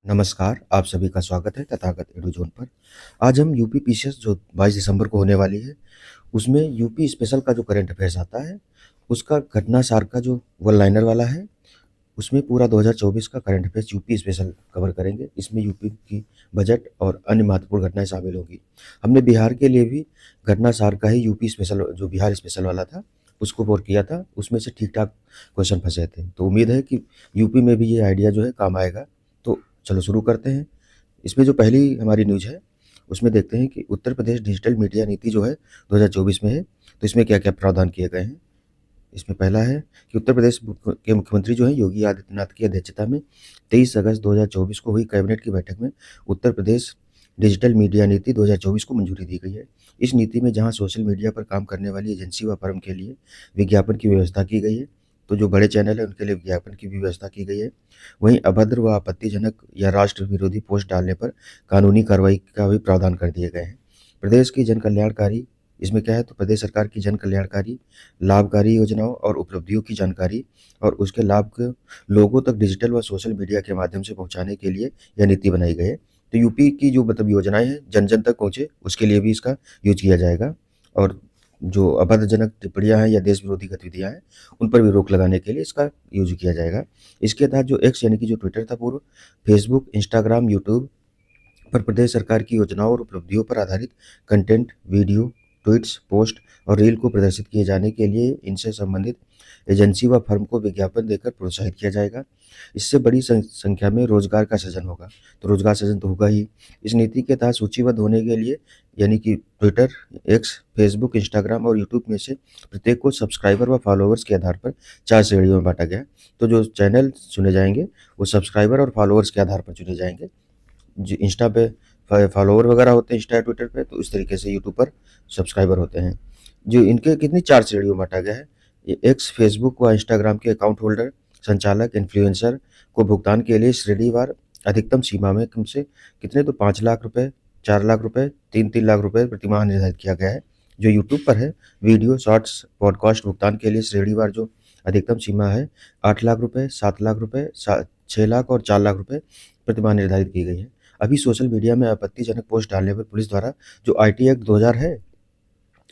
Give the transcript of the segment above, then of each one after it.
नमस्कार, आप सभी का स्वागत है तथागत एडुज़ोन पर। आज हम यूपी पीसीएस जो 22 दिसंबर को होने वाली है, उसमें यूपी स्पेशल का जो करंट अफेयर्स आता है, उसका घटना सार का जो वन लाइनर वाला है, उसमें पूरा 2024 का current affairs UP special cover करेंगे। इसमें यूपी की बजट और अन्य महत्वपूर्ण घटनाएँ शामिल होंगी। हमने बिहार के लिए भी घटना सार का ही यूपी स्पेशल जो बिहार स्पेशल वाला था, उसको गौर किया था, उसमें से ठीक-ठाक क्वेश्चन फँसे थे। तो उम्मीद है कि यूपी में भी ये आइडिया जो है काम आएगा। तो चलो शुरू करते हैं। इसमें जो पहली हमारी न्यूज़ है, उसमें देखते हैं कि उत्तर प्रदेश डिजिटल मीडिया नीति जो है 2024 में है, तो इसमें क्या-क्या प्रावधान किए गए हैं। इसमें पहला है कि उत्तर प्रदेश के मुख्यमंत्री जो हैं योगी आदित्यनाथ की अध्यक्षता में 23 अगस्त 2024 को हुई कैबिनेट की बैठक में उत्तर प्रदेश डिजिटल मीडिया नीति 2024 को मंजूरी दी गई है। इस नीति में जहां सोशल मीडिया पर काम करने वाली एजेंसी व फर्म के लिए विज्ञापन की व्यवस्था की गई है, तो जो बड़े चैनल हैं उनके लिए विज्ञापन की भी व्यवस्था की गई है। वहीं अभद्र व आपत्तिजनक या राष्ट्र विरोधी पोस्ट डालने पर कानूनी कार्रवाई का भी प्रावधान कर दिए गए हैं। प्रदेश की जन कल्याणकारी इसमें क्या है, तो प्रदेश सरकार की जन कल्याणकारी लाभकारी योजनाओं और उपलब्धियों की जानकारी और उसके लाभ को लोगों तक डिजिटल व सोशल मीडिया के माध्यम से पहुंचाने के लिए यह नीति बनाई गई है। तो यूपी की जो मतलब योजनाएं हैं जन जन तक पहुंचे, उसके लिए भी इसका यूज किया जाएगा। और जो अभद्रजनक टिप्पणियां हैं या देश विरोधी गतिविधियां हैं, उन पर भी रोक लगाने के लिए इसका यूज किया जाएगा। इसके तहत जो एक्स यानी कि जो ट्विटर था पूर्व, फेसबुक, इंस्टाग्राम, यूट्यूब पर प्रदेश सरकार की योजनाओं और उपलब्धियों पर आधारित कंटेंट, वीडियो, ट्वीट्स, पोस्ट और रील को प्रदर्शित किए जाने के लिए इनसे संबंधित एजेंसी व फर्म को विज्ञापन देकर प्रोत्साहित किया जाएगा। इससे बड़ी संख्या में रोजगार का सृजन होगा। तो रोजगार सृजन तो होगा ही। इस नीति के तहत सूचीबद्ध होने के लिए यानी कि ट्विटर, एक्स, फेसबुक, इंस्टाग्राम और यूट्यूब में से प्रत्येक को सब्सक्राइबर व फॉलोअर्स के आधार पर 4 श्रेणियों में बांटा गया है। तो जो चैनल चुने जाएंगे वो सब्सक्राइबर और फॉलोअर्स के आधार पर चुने जाएंगे। जो इंस्टा पे फॉलोवर वगैरह होते हैं इंस्टा या ट्विटर पे, तो इस तरीके से यूट्यूब पर सब्सक्राइबर होते हैं। जो इनके कितनी 4 श्रेणियों में बांटा गया है। ये एक्स, फेसबुक व इंस्टाग्राम के अकाउंट होल्डर, संचालक, इन्फ्लुएंसर को भुगतान के लिए श्रेणीवार अधिकतम सीमा में कम से कितने, तो 5 लाख रुपए, 4 लाख रुपए, 3-3 लाख रुपए प्रतिमाह निर्धारित किया गया है। जो यूट्यूब पर है, वीडियो, शॉर्ट्स, पॉडकास्ट भुगतान के लिए श्रेणीवार जो अधिकतम सीमा है 8 लाख रुपए, 7 लाख रुपए, 6 लाख और 4 लाख रुपए प्रतिमाह निर्धारित की गई है। अभी सोशल मीडिया में आपत्तिजनक पोस्ट डालने पर पुलिस द्वारा जो आईटी एक्ट 2000 है,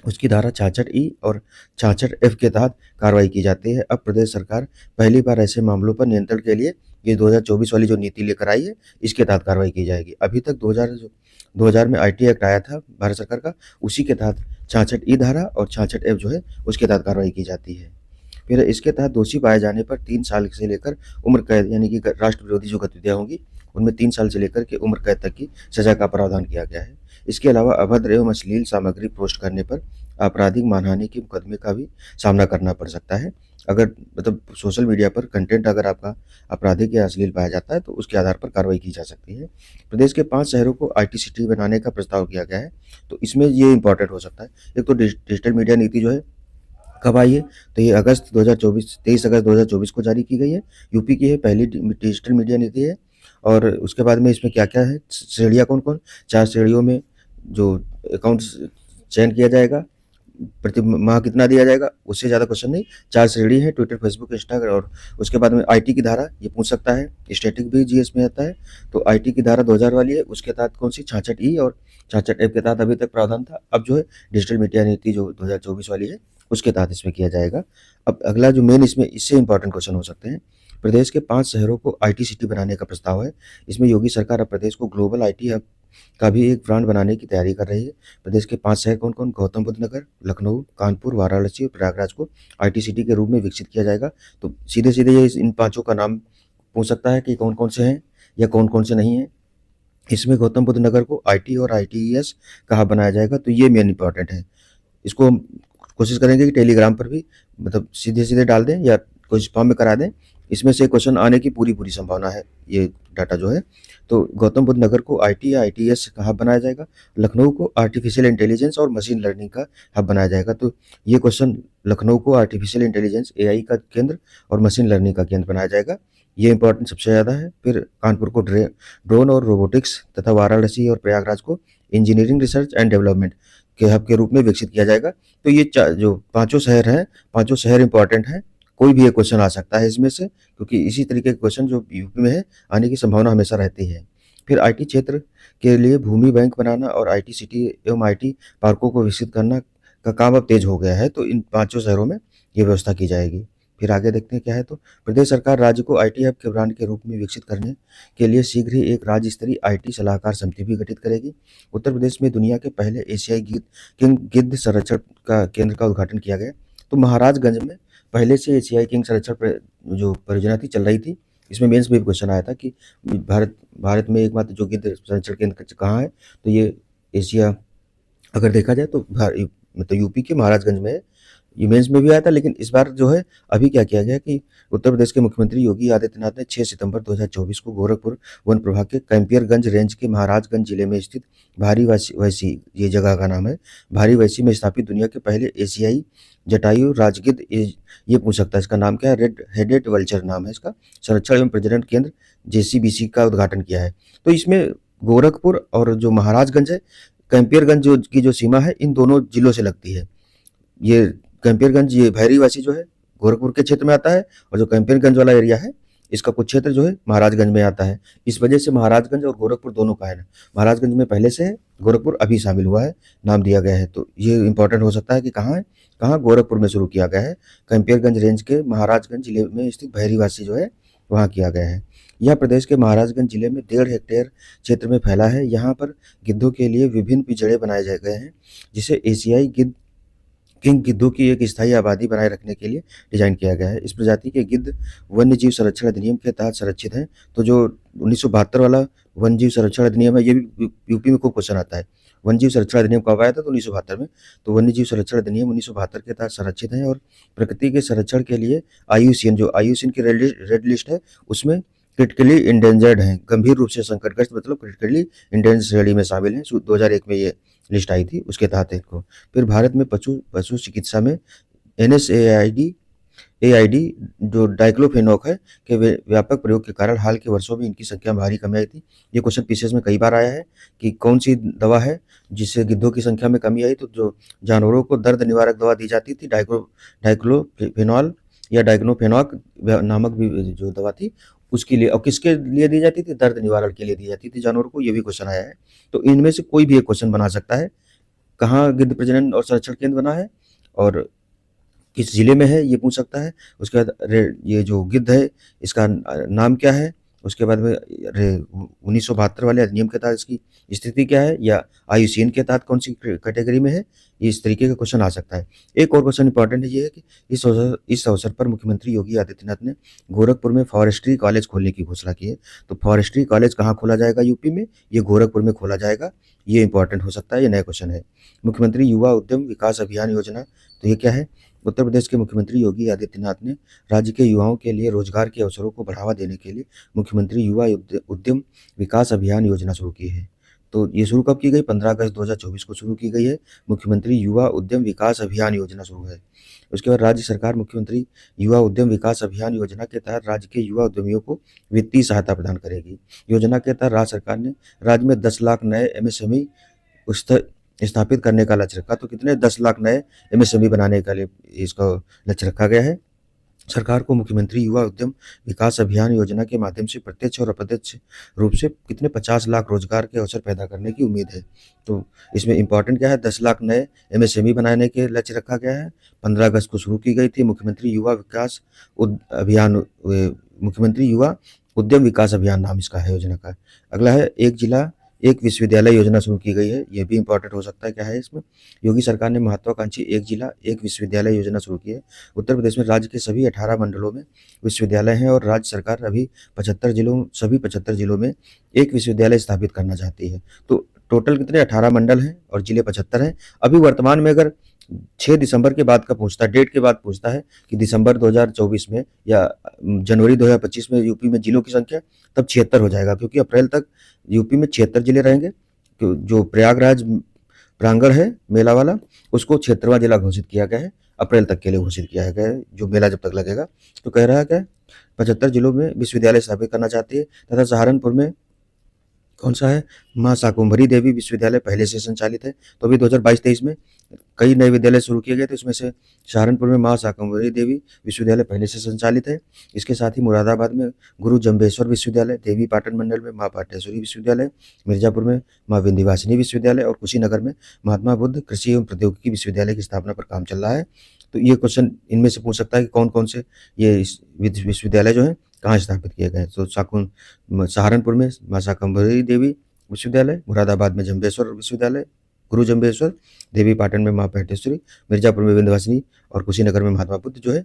उसकी धारा 66E और 66F के तहत कार्रवाई की जाती है। अब प्रदेश सरकार पहली बार ऐसे मामलों पर नियंत्रण के लिए ये 2024 वाली जो नीति लेकर आई है, इसके तहत कार्रवाई की जाएगी। अभी तक 2000 में आईटी एक्ट आया था भारत सरकार का, उसी के तहत 66E धारा और 66F जो है, उसके तहत कार्रवाई की जाती है। फिर इसके तहत दोषी पाए जाने पर 3 साल से लेकर उम्र कैद यानी कि राष्ट्र विरोधी जो गतिविधियां होंगी, उनमें 3 साल से लेकर के उम्र कैद तक की सजा का प्रावधान किया गया है। इसके अलावा अभद्र एवं अश्लील सामग्री पोस्ट करने पर आपराधिक मानहानि के मुकदमे का भी सामना करना पड़ सकता है। अगर मतलब सोशल मीडिया पर कंटेंट अगर आपका आपराधिक या अश्लील पाया जाता है, तो उसके आधार पर कार्रवाई की जा सकती है। प्रदेश के 5 शहरों को आईटी सिटी बनाने का प्रस्ताव किया गया है, तो इसमें ये इंपॉर्टेंट हो सकता है। एक तो डिजिटल मीडिया नीति जो है कब आई है, तो ये 23 अगस्त 2024 को जारी की गई है। यूपी की है पहली डिजिटल मीडिया नीति है। और उसके बाद में इसमें क्या-क्या है, श्रेणियाँ कौन-कौन, 4 श्रेणियों में जो अकाउंट्स चयन किया जाएगा, प्रति माह कितना दिया जाएगा, उससे ज़्यादा क्वेश्चन नहीं। 4 श्रेणी है, ट्विटर, फेसबुक, इंस्टाग्राम और उसके बाद में आईटी की धारा ये पूछ सकता है। स्टैटिक भी जीएस में आता है, तो आईटी की धारा 2000 वाली है, उसके तहत कौन सी 66E और 66F के तहत अभी तक प्रावधान था। अब जो है डिजिटल मीडिया नीति जो 2024 वाली है, उसके तहत इसमें किया जाएगा। अब अगला जो मेन इसमें इससे इंपॉर्टेंट क्वेश्चन हो सकते हैं। प्रदेश के 5 शहरों को आईटी सिटी बनाने का प्रस्ताव है। इसमें योगी सरकार अब प्रदेश को ग्लोबल आईटी हब का भी एक ब्रांड बनाने की तैयारी कर रही है। प्रदेश के 5 शहर कौन-कौन, गौतम बुद्ध नगर, लखनऊ, कानपुर, वाराणसी और प्रयागराज को आईटी सिटी के रूप में विकसित किया जाएगा। तो सीधे-सीधे ये इन पाँचों का नाम पूछ सकता है कि कौन-कौन से हैं या कौन-कौन से नहीं हैं। इसमें गौतम बुद्ध नगर को आईटी और आईटीईएस का हब बनाया जाएगा, तो ये मेन इंपॉर्टेंट है। इसको हम कोशिश करेंगे कि टेलीग्राम पर भी मतलब सीधे-सीधे डाल दें या कुछ फॉर्म में करा दें। इसमें से क्वेश्चन आने की पूरी-पूरी संभावना है, ये डाटा जो है। तो गौतम बुद्ध नगर को आईटी या आईटीएस का हब बनाया जाएगा। लखनऊ को आर्टिफिशियल इंटेलिजेंस और मशीन लर्निंग का हब बनाया जाएगा। तो ये क्वेश्चन लखनऊ को आर्टिफिशियल इंटेलिजेंस, एआई का केंद्र और मशीन लर्निंग का केंद्र बनाया जाएगा। ये इंपॉर्टेंट सबसे ज़्यादा है। फिर कानपुर को ड्रोन और रोबोटिक्स तथा वाराणसी और प्रयागराज को इंजीनियरिंग रिसर्च एंड डेवलपमेंट के हब के रूप में विकसित किया जाएगा। तो ये जो पाँचों शहर हैं, पाँचों शहर इंपॉर्टेंट हैं। कोई भी एक क्वेश्चन आ सकता है इसमें से, क्योंकि इसी तरीके के क्वेश्चन जो यूपी में है आने की संभावना हमेशा रहती है। फिर आईटी क्षेत्र के लिए भूमि बैंक बनाना और आईटी सिटी एवं आईटी पार्कों को विकसित करना का काम अब तेज हो गया है, तो इन पांचों शहरों में ये व्यवस्था की जाएगी। फिर आगे देखते हैं क्या है, तो प्रदेश सरकार राज्य को आईटी हब के ब्रांड के रूप में विकसित करने के लिए शीघ्र ही एक राज्य स्तरीय आईटी सलाहकार समिति भी गठित करेगी। उत्तर प्रदेश में दुनिया के पहले एशियाई किंग गिद्ध संरक्षण का केंद्र का उद्घाटन किया गया। तो महाराजगंज में पहले से एशियाई किंग संरक्षण जो परियोजना थी चल रही थी, इसमें मेंस में भी क्वेश्चन आया था कि भारत में एकमात्र जो गिद्ध संरक्षण केंद्र कहाँ है, तो ये एशिया अगर देखा जाए तो मतलब यूपी के महाराजगंज में है। ये मेंस में भी आया था, लेकिन इस बार जो है अभी क्या किया गया कि उत्तर प्रदेश के मुख्यमंत्री योगी आदित्यनाथ ने 6 सितंबर 2024 को गोरखपुर वन प्रभाग के कैंपियरगंज रेंज के महाराजगंज जिले में स्थित भारी वैसी ये जगह का नाम है, भारी वैसी में स्थापित दुनिया के पहले एशियाई जटायु राजगिद्ध, ये पूछ सकता है इसका नाम क्या है, रेड हेडेड वल्चर नाम है इसका, संरक्षण एवं प्रजनन केंद्र जेसीबीसी का उद्घाटन किया है। तो इसमें गोरखपुर और जो महाराजगंज है, कैंपियरगंज की जो सीमा है इन दोनों जिलों से लगती है। ये कैंपियरगंज ये भैरीवासी जो है गोरखपुर के क्षेत्र में आता है, और जो कैंपियरगंज वाला एरिया है इसका कुछ क्षेत्र जो है महाराजगंज में आता है। इस वजह से महाराजगंज और गोरखपुर दोनों का है ना, महाराजगंज में पहले से है, गोरखपुर अभी शामिल हुआ है, नाम दिया गया है। तो ये इंपॉर्टेंट हो सकता है कि कहाँ है, कहाँ गोरखपुर में शुरू किया गया है, कैंपियरगंज रेंज के महाराजगंज जिले में स्थित भैरीवासी जो है वहाँ किया गया है। यह प्रदेश के महाराजगंज जिले में 1.5 हेक्टेयर क्षेत्र में फैला है। यहाँ पर गिद्धों के लिए विभिन्न पिंजड़े बनाए गए हैं, जिसे एशियाई किंग गिद्धों की एक स्थायी आबादी बनाए रखने के लिए डिजाइन किया गया है। इस प्रजाति के गिद्ध वन्य जीव संरक्षण अधिनियम के तहत संरक्षित हैं। तो जो 1972 वाला वन्य जीव संरक्षण अधिनियम है, ये भी यूपी में खूब क्वेश्चन आता है। वन्य जीव संरक्षण अधिनियम कब आया था, तो 1972 में। तो वन्य जीव संरक्षण अधिनियम 1972 के तहत संरक्षित हैं और प्रकृति के संरक्षण के लिए आईयूसीएन जो आईयूसीएन की रेड लिस्ट है उसमें क्रिटिकली इंडेंजर्ड हैं, गंभीर रूप से संकटग्रस्त मतलब क्रिटिकली इंडेंजर्ड श्रेणी में शामिल हैं। 2001 में ये लिस्ट आई थी, उसके तहत इनको। फिर भारत में पशु चिकित्सा में एआईडी जो डाइक्लोफेनॉक है के व्यापक प्रयोग के कारण हाल के वर्षों में इनकी संख्या में भारी कमी आई थी। ये क्वेश्चन पीसीएस में कई बार आया है कि कौन सी दवा है जिससे गिद्धों की संख्या में कमी आई, तो जो जानवरों को दर्द निवारक दवा दी जाती थी डाइक्लोफेनॉल या डाइक्लोफेनॉक नामक भी जो दवा थी उसके लिए, और किसके लिए दी जाती थी, दर्द निवारण के लिए दी जाती थी जानवरों को। ये भी क्वेश्चन आया है। तो इनमें से कोई भी एक क्वेश्चन बना सकता है, कहाँ गिद्ध प्रजनन और संरक्षण केंद्र बना है और किस जिले में है, ये पूछ सकता है। उसके बाद ये जो गिद्ध है इसका नाम क्या है, उसके बाद में 1972 वाले अधिनियम के तहत इसकी स्थिति क्या है, या आईयूसीएन के तहत कौन सी कैटेगरी में है, इस तरीके का क्वेश्चन आ सकता है। एक और क्वेश्चन इंपॉर्टेंट ये है कि इस अवसर पर मुख्यमंत्री योगी आदित्यनाथ ने गोरखपुर में फॉरेस्ट्री कॉलेज खोलने की घोषणा की है। तो फॉरेस्ट्री कॉलेज कहाँ खोला जाएगा यूपी में, ये गोरखपुर में खोला जाएगा। ये इंपॉर्टेंट हो सकता है, ये नया क्वेश्चन है। मुख्यमंत्री युवा उद्यम विकास अभियान योजना, तो ये क्या है, उत्तर प्रदेश के मुख्यमंत्री योगी आदित्यनाथ ने राज्य के युवाओं के लिए रोजगार के अवसरों को बढ़ावा देने के लिए मुख्यमंत्री युवा उद्यम विकास अभियान योजना शुरू की है। तो ये शुरू कब की गई, 15 अगस्त 2024 को शुरू की गई है। मुख्यमंत्री युवा उद्यम विकास अभियान योजना शुरू है। उसके बाद राज्य सरकार मुख्यमंत्री युवा उद्यम विकास अभियान योजना के तहत राज्य के युवा उद्यमियों को वित्तीय सहायता प्रदान करेगी। योजना के तहत राज्य सरकार ने राज्य में 10 लाख नए एमएसएमई स्थापित करने का लक्ष्य रखा। तो कितने, 10 लाख नए एमएसएमई बनाने के लिए इसका लक्ष्य रखा गया है। सरकार को मुख्यमंत्री युवा उद्यम विकास अभियान योजना के माध्यम से प्रत्यक्ष और अप्रत्यक्ष रूप से कितने 50 लाख रोजगार के अवसर पैदा करने की उम्मीद है। तो इसमें इंपॉर्टेंट क्या है, 10 लाख नए एमएसएमई बनाने के लक्ष्य रखा गया है। 15 अगस्त को शुरू की गई थी मुख्यमंत्री युवा विकास अभियान, मुख्यमंत्री युवा उद्यम विकास अभियान नाम इसका है योजना का। अगला है एक जिला एक विश्वविद्यालय योजना शुरू की गई है। ये भी इंपॉर्टेंट हो सकता है, क्या है इसमें, योगी सरकार ने महत्वाकांक्षी एक जिला एक विश्वविद्यालय योजना शुरू की है। उत्तर प्रदेश में राज्य के सभी 18 मंडलों में विश्वविद्यालय हैं और राज्य सरकार अभी 75 जिलों में एक विश्वविद्यालय स्थापित करना चाहती है। तो टोटल कितने, 18 मंडल हैं और जिले 75 हैं। अभी वर्तमान में अगर 6 दिसंबर के बाद का पूछता है, डेट के बाद पूछता है कि दिसंबर 2024 में या जनवरी 2025 में यूपी में जिलों की संख्या, तब 76 हो जाएगा, क्योंकि अप्रैल तक यूपी में 76 जिले रहेंगे। जो प्रयागराज प्रांगण है मेला वाला, उसको 76वां जिला घोषित किया गया है, अप्रैल तक के लिए घोषित किया गया है, जो मेला जब तक लगेगा। तो कह रहा है क्या, 75 जिलों में विश्वविद्यालय स्थापित करना चाहती है, तथा सहारनपुर में कौन सा है? माँ शाकंभरी देवी विश्वविद्यालय पहले से संचालित है। तो अभी 2022-23 में कई नए विद्यालय शुरू किए गए थे, उसमें से सहारनपुर में माँ शाकंभरी देवी विश्वविद्यालय पहले से संचालित है। इसके साथ ही मुरादाबाद में गुरु जम्बेश्वर विश्वविद्यालय, देवी पाटन मंडल में माँ पाटेश्वरी विश्वविद्यालय, मिर्जापुर में माँ विंध्यवासिनी विश्वविद्यालय और कुशीनगर में महात्मा बुद्ध कृषि एवं प्रौद्योगिकी विश्वविद्यालय की स्थापना पर काम चल रहा है। तो ये क्वेश्चन इनमें से पूछ सकता है कि कौन-कौन से ये विश्वविद्यालय जो हैं कहाँ स्थापित किए गए हैं। तो सहारनपुर में माँ शाकंभरी देवी विश्वविद्यालय, मुरादाबाद में जम्बेश्वर विश्वविद्यालय, गुरु जम्बेश्वर, देवी पाटन में माँ पाटेश्वरी, मिर्जापुर में विंध्यवासिनी और कुशीनगर में महात्मा बुद्ध जो है।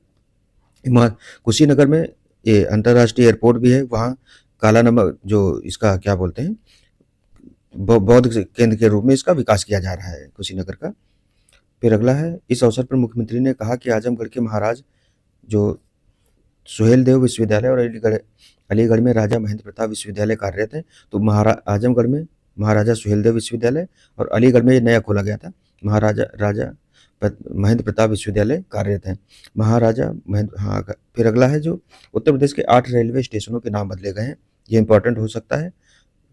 कुशीनगर में ये अंतर्राष्ट्रीय एयरपोर्ट भी है, वहाँ काला नमक जो इसका क्या बोलते हैं, बौद्ध केंद्र के रूप में इसका विकास किया जा रहा है कुशीनगर का। फिर अगला है, इस अवसर पर मुख्यमंत्री ने कहा कि आजमगढ़ के महाराज जो सुहेलदेव विश्वविद्यालय और अलीगढ़ में राजा महेंद्र प्रताप विश्वविद्यालय कार्यरत है। तो आजमगढ़ में महाराजा सुहेलदेव विश्वविद्यालय और अलीगढ़ में ये नया खोला गया था, राजा महेंद्र प्रताप विश्वविद्यालय कार्यरत है। महाराजा महेंद्र, हाँ। फिर अगला है जो उत्तर प्रदेश के 8 रेलवे स्टेशनों के नाम बदले गए हैं। ये इंपॉर्टेंट हो सकता है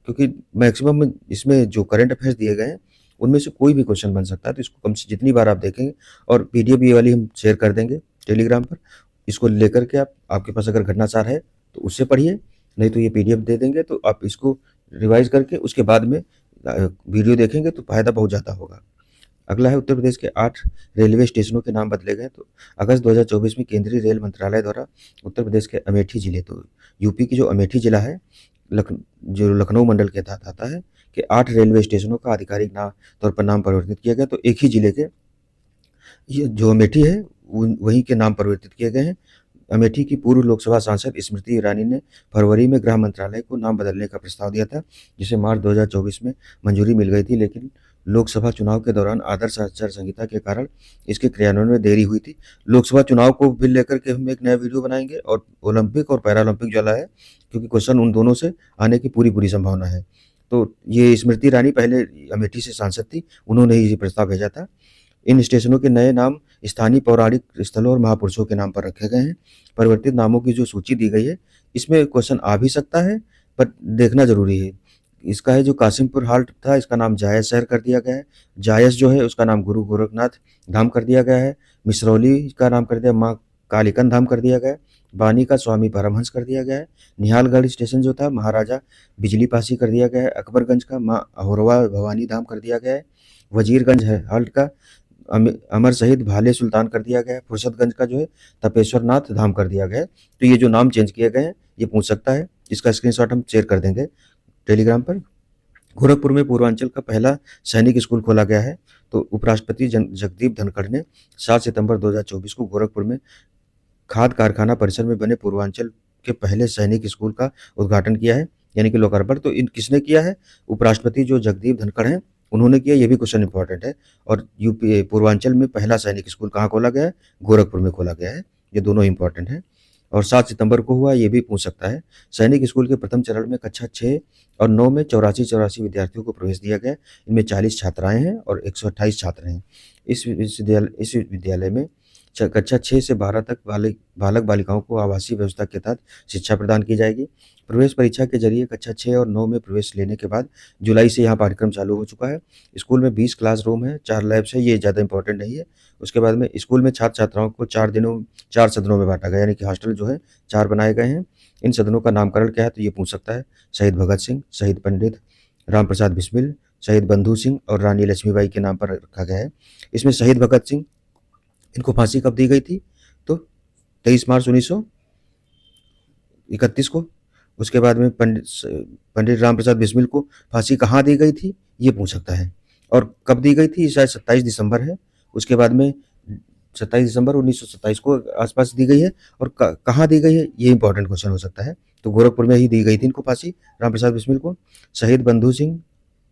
क्योंकि मैक्सिमम इसमें जो करंट अफेयर्स दिए गए हैं उनमें से कोई भी क्वेश्चन बन सकता है। तो इसको कम से जितनी बार आप देखेंगे, और पीडीएफ ये वाली हम शेयर कर देंगे टेलीग्राम पर, इसको लेकर के आपके पास अगर घटनासार है तो उससे पढ़िए, नहीं तो ये पीडीएफ दे देंगे तो आप इसको रिवाइज करके उसके बाद में वीडियो देखेंगे तो फायदा बहुत ज़्यादा होगा। अगला है, उत्तर प्रदेश के 8 रेलवे स्टेशनों के नाम बदले गए। तो अगस्त 2024 में केंद्रीय रेल मंत्रालय द्वारा उत्तर प्रदेश के अमेठी जिले, तो यूपी की जो अमेठी जिला है जो लखनऊ मंडल के तहत आता है, कि 8 रेलवे स्टेशनों का आधिकारिक तौर पर नाम परिवर्तित किया गया। तो एक ही जिले के ये जो अमेठी है वहीं के नाम परिवर्तित किए गए हैं। अमेठी की पूर्व लोकसभा सांसद स्मृति ईरानी ने फरवरी में गृह मंत्रालय को नाम बदलने का प्रस्ताव दिया था, जिसे मार्च 2024 में मंजूरी मिल गई थी, लेकिन लोकसभा चुनाव के दौरान आदर्श आचार संहिता के कारण इसके क्रियान्वयन में देरी हुई थी। लोकसभा चुनाव को भी लेकर के हम एक नया वीडियो बनाएंगे, और ओलंपिक और पैरालंपिक जो है, क्योंकि क्वेश्चन उन दोनों से आने की पूरी संभावना है। तो ये स्मृति ईरानी पहले अमेठी से सांसद थी, उन्होंने ही ये प्रस्ताव भेजा था। इन स्टेशनों के नए नाम स्थानीय पौराणिक स्थलों और महापुरुषों के नाम पर रखे गए हैं। परिवर्तित नामों की जो सूची दी गई है, इसमें क्वेश्चन आ भी सकता है, पर देखना जरूरी है। इसका है जो कासिमपुर हाल्ट था, इसका नाम जायस शहर कर दिया गया है। जायस जो है उसका नाम गुरु गोरखनाथ धाम कर दिया गया है। मिसरौली का नाम कर दिया माँ कालिकन धाम कर दिया गया है। बानी का स्वामी परमहंस कर दिया गया है। निहालगढ़ स्टेशन जो था महाराजा बिजली पासी कर दिया गया है। अकबरगंज का माँ अहोरवा भवानी धाम कर दिया गया है। वजीरगंज है हाल्ट का अमर शहीद भाले सुल्तान कर दिया गया है। फुर्सतगंज का जो है तपेश्वर नाथ धाम कर दिया गया है। तो ये जो नाम चेंज किए गए हैं ये पूछ सकता है, इसका स्क्रीनशॉट हम शेयर कर देंगे टेलीग्राम पर। गोरखपुर में पूर्वांचल का पहला सैनिक स्कूल खोला गया है। तो उपराष्ट्रपति जगदीप धनखड़ ने 7 सितंबर 2024 को गोरखपुर में खाद कारखाना परिसर में बने पूर्वांचल के पहले सैनिक स्कूल का उद्घाटन किया है, यानी कि लोकार्पण। तो इन किसने किया है? उपराष्ट्रपति जो जगदीप धनखड़ हैं उन्होंने किया। ये भी क्वेश्चन इंपॉर्टेंट है। और यूपी पूर्वांचल में पहला सैनिक स्कूल कहाँ खोला गया है? गोरखपुर में खोला गया है। ये दोनों इंपॉर्टेंट हैं। और 7 सितंबर को हुआ, ये भी पूछ सकता है। सैनिक स्कूल के प्रथम चरण में कक्षा 6 और 9 में 84 विद्यार्थियों को प्रवेश दिया गया। इनमें 40 छात्राएं हैं और 128 छात्र हैं। इस विद्यालय में कक्षा 6 से 12 तक बालक बालिकाओं को आवासीय व्यवस्था के तहत शिक्षा प्रदान की जाएगी। प्रवेश परीक्षा के जरिए कक्षा 6 और 9 में प्रवेश लेने के बाद जुलाई से यहाँ पाठ्यक्रम चालू हो चुका है। स्कूल में 20 क्लासरूम है, 4 लैब्स है, ये ज़्यादा इंपॉर्टेंट नहीं है। उसके बाद में स्कूल में छात्र छात्राओं को 4 सदनों में बांटा गया, यानी कि हॉस्टल जो है 4 बनाए गए हैं। इन सदनों का नामकरण क्या है? तो ये पूछ सकता है। शहीद भगत सिंह, शहीद पंडित राम प्रसाद बिस्मिल, शहीद बंधु सिंह और रानी लक्ष्मीबाई के नाम पर रखा गया है। इसमें शहीद भगत सिंह, इनको फांसी कब दी गई थी? तो 23 मार्च 1931 को। उसके बाद में पंडित राम प्रसाद बिस्मिल को फांसी कहाँ दी गई थी? ये पूछ सकता है। और कब दी गई थी? शायद 27 दिसंबर है। उसके बाद में 27 दिसंबर 1927 को आसपास दी गई है। और कहाँ दी गई है? ये इंपॉर्टेंट क्वेश्चन हो सकता है। तो गोरखपुर में ही दी गई थी इनको फांसी, राम प्रसाद बिस्मिल को। शहीद बंधु सिंह,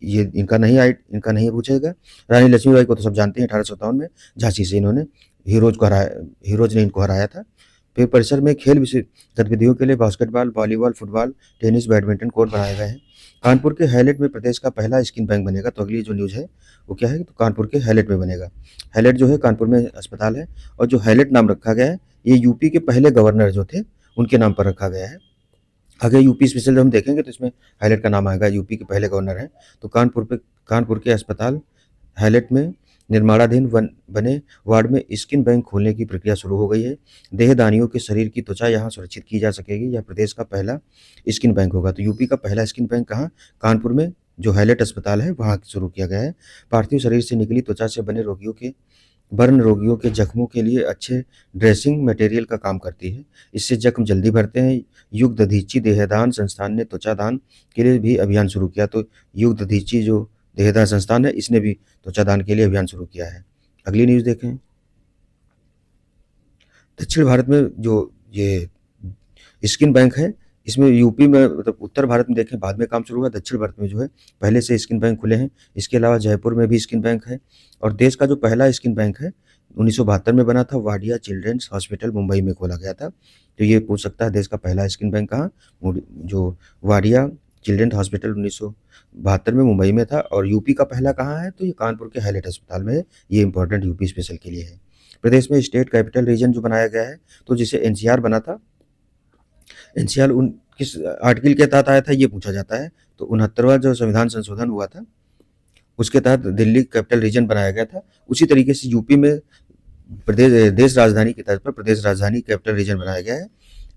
ये इनका नहीं पूछेगा। रानी लक्ष्मीबाई को तो सब जानते हैं, 1857 में झांसी से इन्होंने हीरोज ने इनको हराया था। फिर परिसर में खेल गतिविधियों के लिए basketball, volleyball, football, tennis, badminton court बनाए गए हैं। कानपुर के हैलेट में प्रदेश का पहला स्किन बैंक बनेगा। तो अगली जो न्यूज़ है वो क्या है? तो कानपुर के हैलेट में बनेगा। हैलेट जो है कानपुर में अस्पताल है, और जो हैलेट नाम रखा गया है ये यूपी के पहले गवर्नर जो थे उनके नाम पर रखा गया है। आगे यूपी स्पेशल जब हम देखेंगे तो इसमें हाईलाइट का नाम आएगा, यूपी के पहले गवर्नर हैं। तो कानपुर के अस्पताल हाईलाइट में निर्माणाधीन बने वार्ड में स्किन बैंक खोलने की प्रक्रिया शुरू हो गई है। देहदानियों के शरीर की त्वचा यहाँ सुरक्षित की जा सकेगी। यह प्रदेश का पहला स्किन बैंक होगा। तो यूपी का पहला स्किन बैंक कहाँ? कानपुर में जो हाईलाइट अस्पताल है वहाँ शुरू किया गया है। पार्थिव शरीर से निकली त्वचा से बने बर्न रोगियों के जख्मों के लिए अच्छे ड्रेसिंग मटेरियल का काम करती है। इससे जख्म जल्दी भरते हैं। युग दधीची देहदान संस्थान ने त्वचा दान के लिए भी अभियान शुरू किया। तो युग दधीची जो देहदान संस्थान है इसने भी त्वचा दान के लिए अभियान शुरू किया है। अगली न्यूज़ देखें। दक्षिण भारत में जो ये स्किन बैंक है, इसमें यूपी में मतलब उत्तर भारत में देखें बाद में काम शुरू हुआ, दक्षिण भारत में जो है पहले से स्किन बैंक खुले हैं। इसके अलावा जयपुर में भी स्किन बैंक है। और देश का जो पहला स्किन बैंक है 1972 में बना था, वाडिया चिल्ड्रेंस हॉस्पिटल मुंबई में खोला गया था। तो ये पूछ सकता है देश का पहला स्किन बैंक कहाँ? जो वाडिया चिल्ड्रेन हॉस्पिटल 1972 में मुंबई में था। और यूपी का पहला कहाँ है? तो ये कानपुर के हाईलाइट अस्पताल में है। ये इंपॉर्टेंट यूपी स्पेशल के लिए है। प्रदेश में स्टेट कैपिटल रीजन जो बनाया गया है, तो जिसे एनसीआर बना था, एनसीआर उन किस आर्टिकल के तहत आया था ये पूछा जाता है। तो 69वां जो संविधान संशोधन हुआ था उसके तहत दिल्ली कैपिटल रीजन बनाया गया था। उसी तरीके से यूपी में देश राजधानी की तर्ज पर प्रदेश राजधानी कैपिटल रीजन बनाया गया है।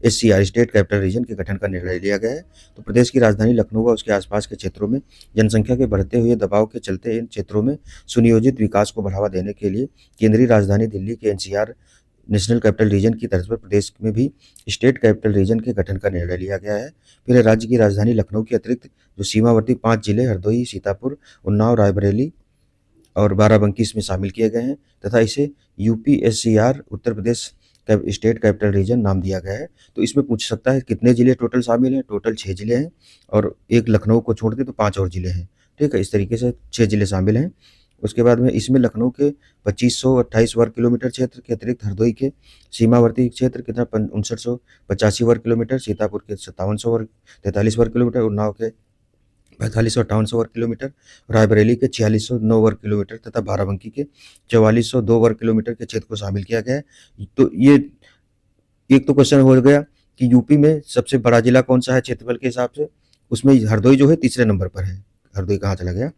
एससीआर स्टेट कैपिटल रीजन के गठन का निर्णय लिया गया है। तो प्रदेश की राजधानी लखनऊ व उसके आसपास के क्षेत्रों में जनसंख्या के बढ़ते हुए दबाव के चलते इन क्षेत्रों में सुनियोजित विकास को बढ़ावा देने के लिए केंद्रीय राजधानी दिल्ली के एनसीआर नेशनल कैपिटल रीजन की तर्ज पर प्रदेश में भी स्टेट कैपिटल रीजन के गठन का निर्णय लिया गया है। फिर राज्य की राजधानी लखनऊ के अतिरिक्त जो सीमावर्ती 5 जिले हरदोई, सीतापुर, उन्नाव, रायबरेली और बाराबंकी इसमें शामिल किए गए हैं तथा इसे यूपीएससीआर Uttar Pradesh state capital region नाम दिया गया है। तो इसमें पूछ सकता है कितने जिले टोटल शामिल हैं? टोटल 6 जिले हैं और एक लखनऊ को छोड़ दे तो 5 और जिले हैं। ठीक है, इस तरीके से 6 जिले शामिल हैं। उसके बाद में इसमें लखनऊ के 2528 वर्ग किलोमीटर क्षेत्र के अतिरिक्त हरदोई के सीमावर्ती क्षेत्र कितना 5985 वर्ग किलोमीटर, सीतापुर के 43 वर्ग किलोमीटर, उन्नाव के 4558 वर्ग किलोमीटर, रायबरेली के 4609 वर्ग किलोमीटर तथा बाराबंकी के 4402 वर्ग किलोमीटर के क्षेत्र को शामिल किया गया है। तो ये एक तो क्वेश्चन हो गया कि यूपी में सबसे बड़ा जिला कौन सा है क्षेत्रफल के हिसाब से? उसमें हरदोई जो है तीसरे नंबर पर है। हरदोई कहाँ चला गया?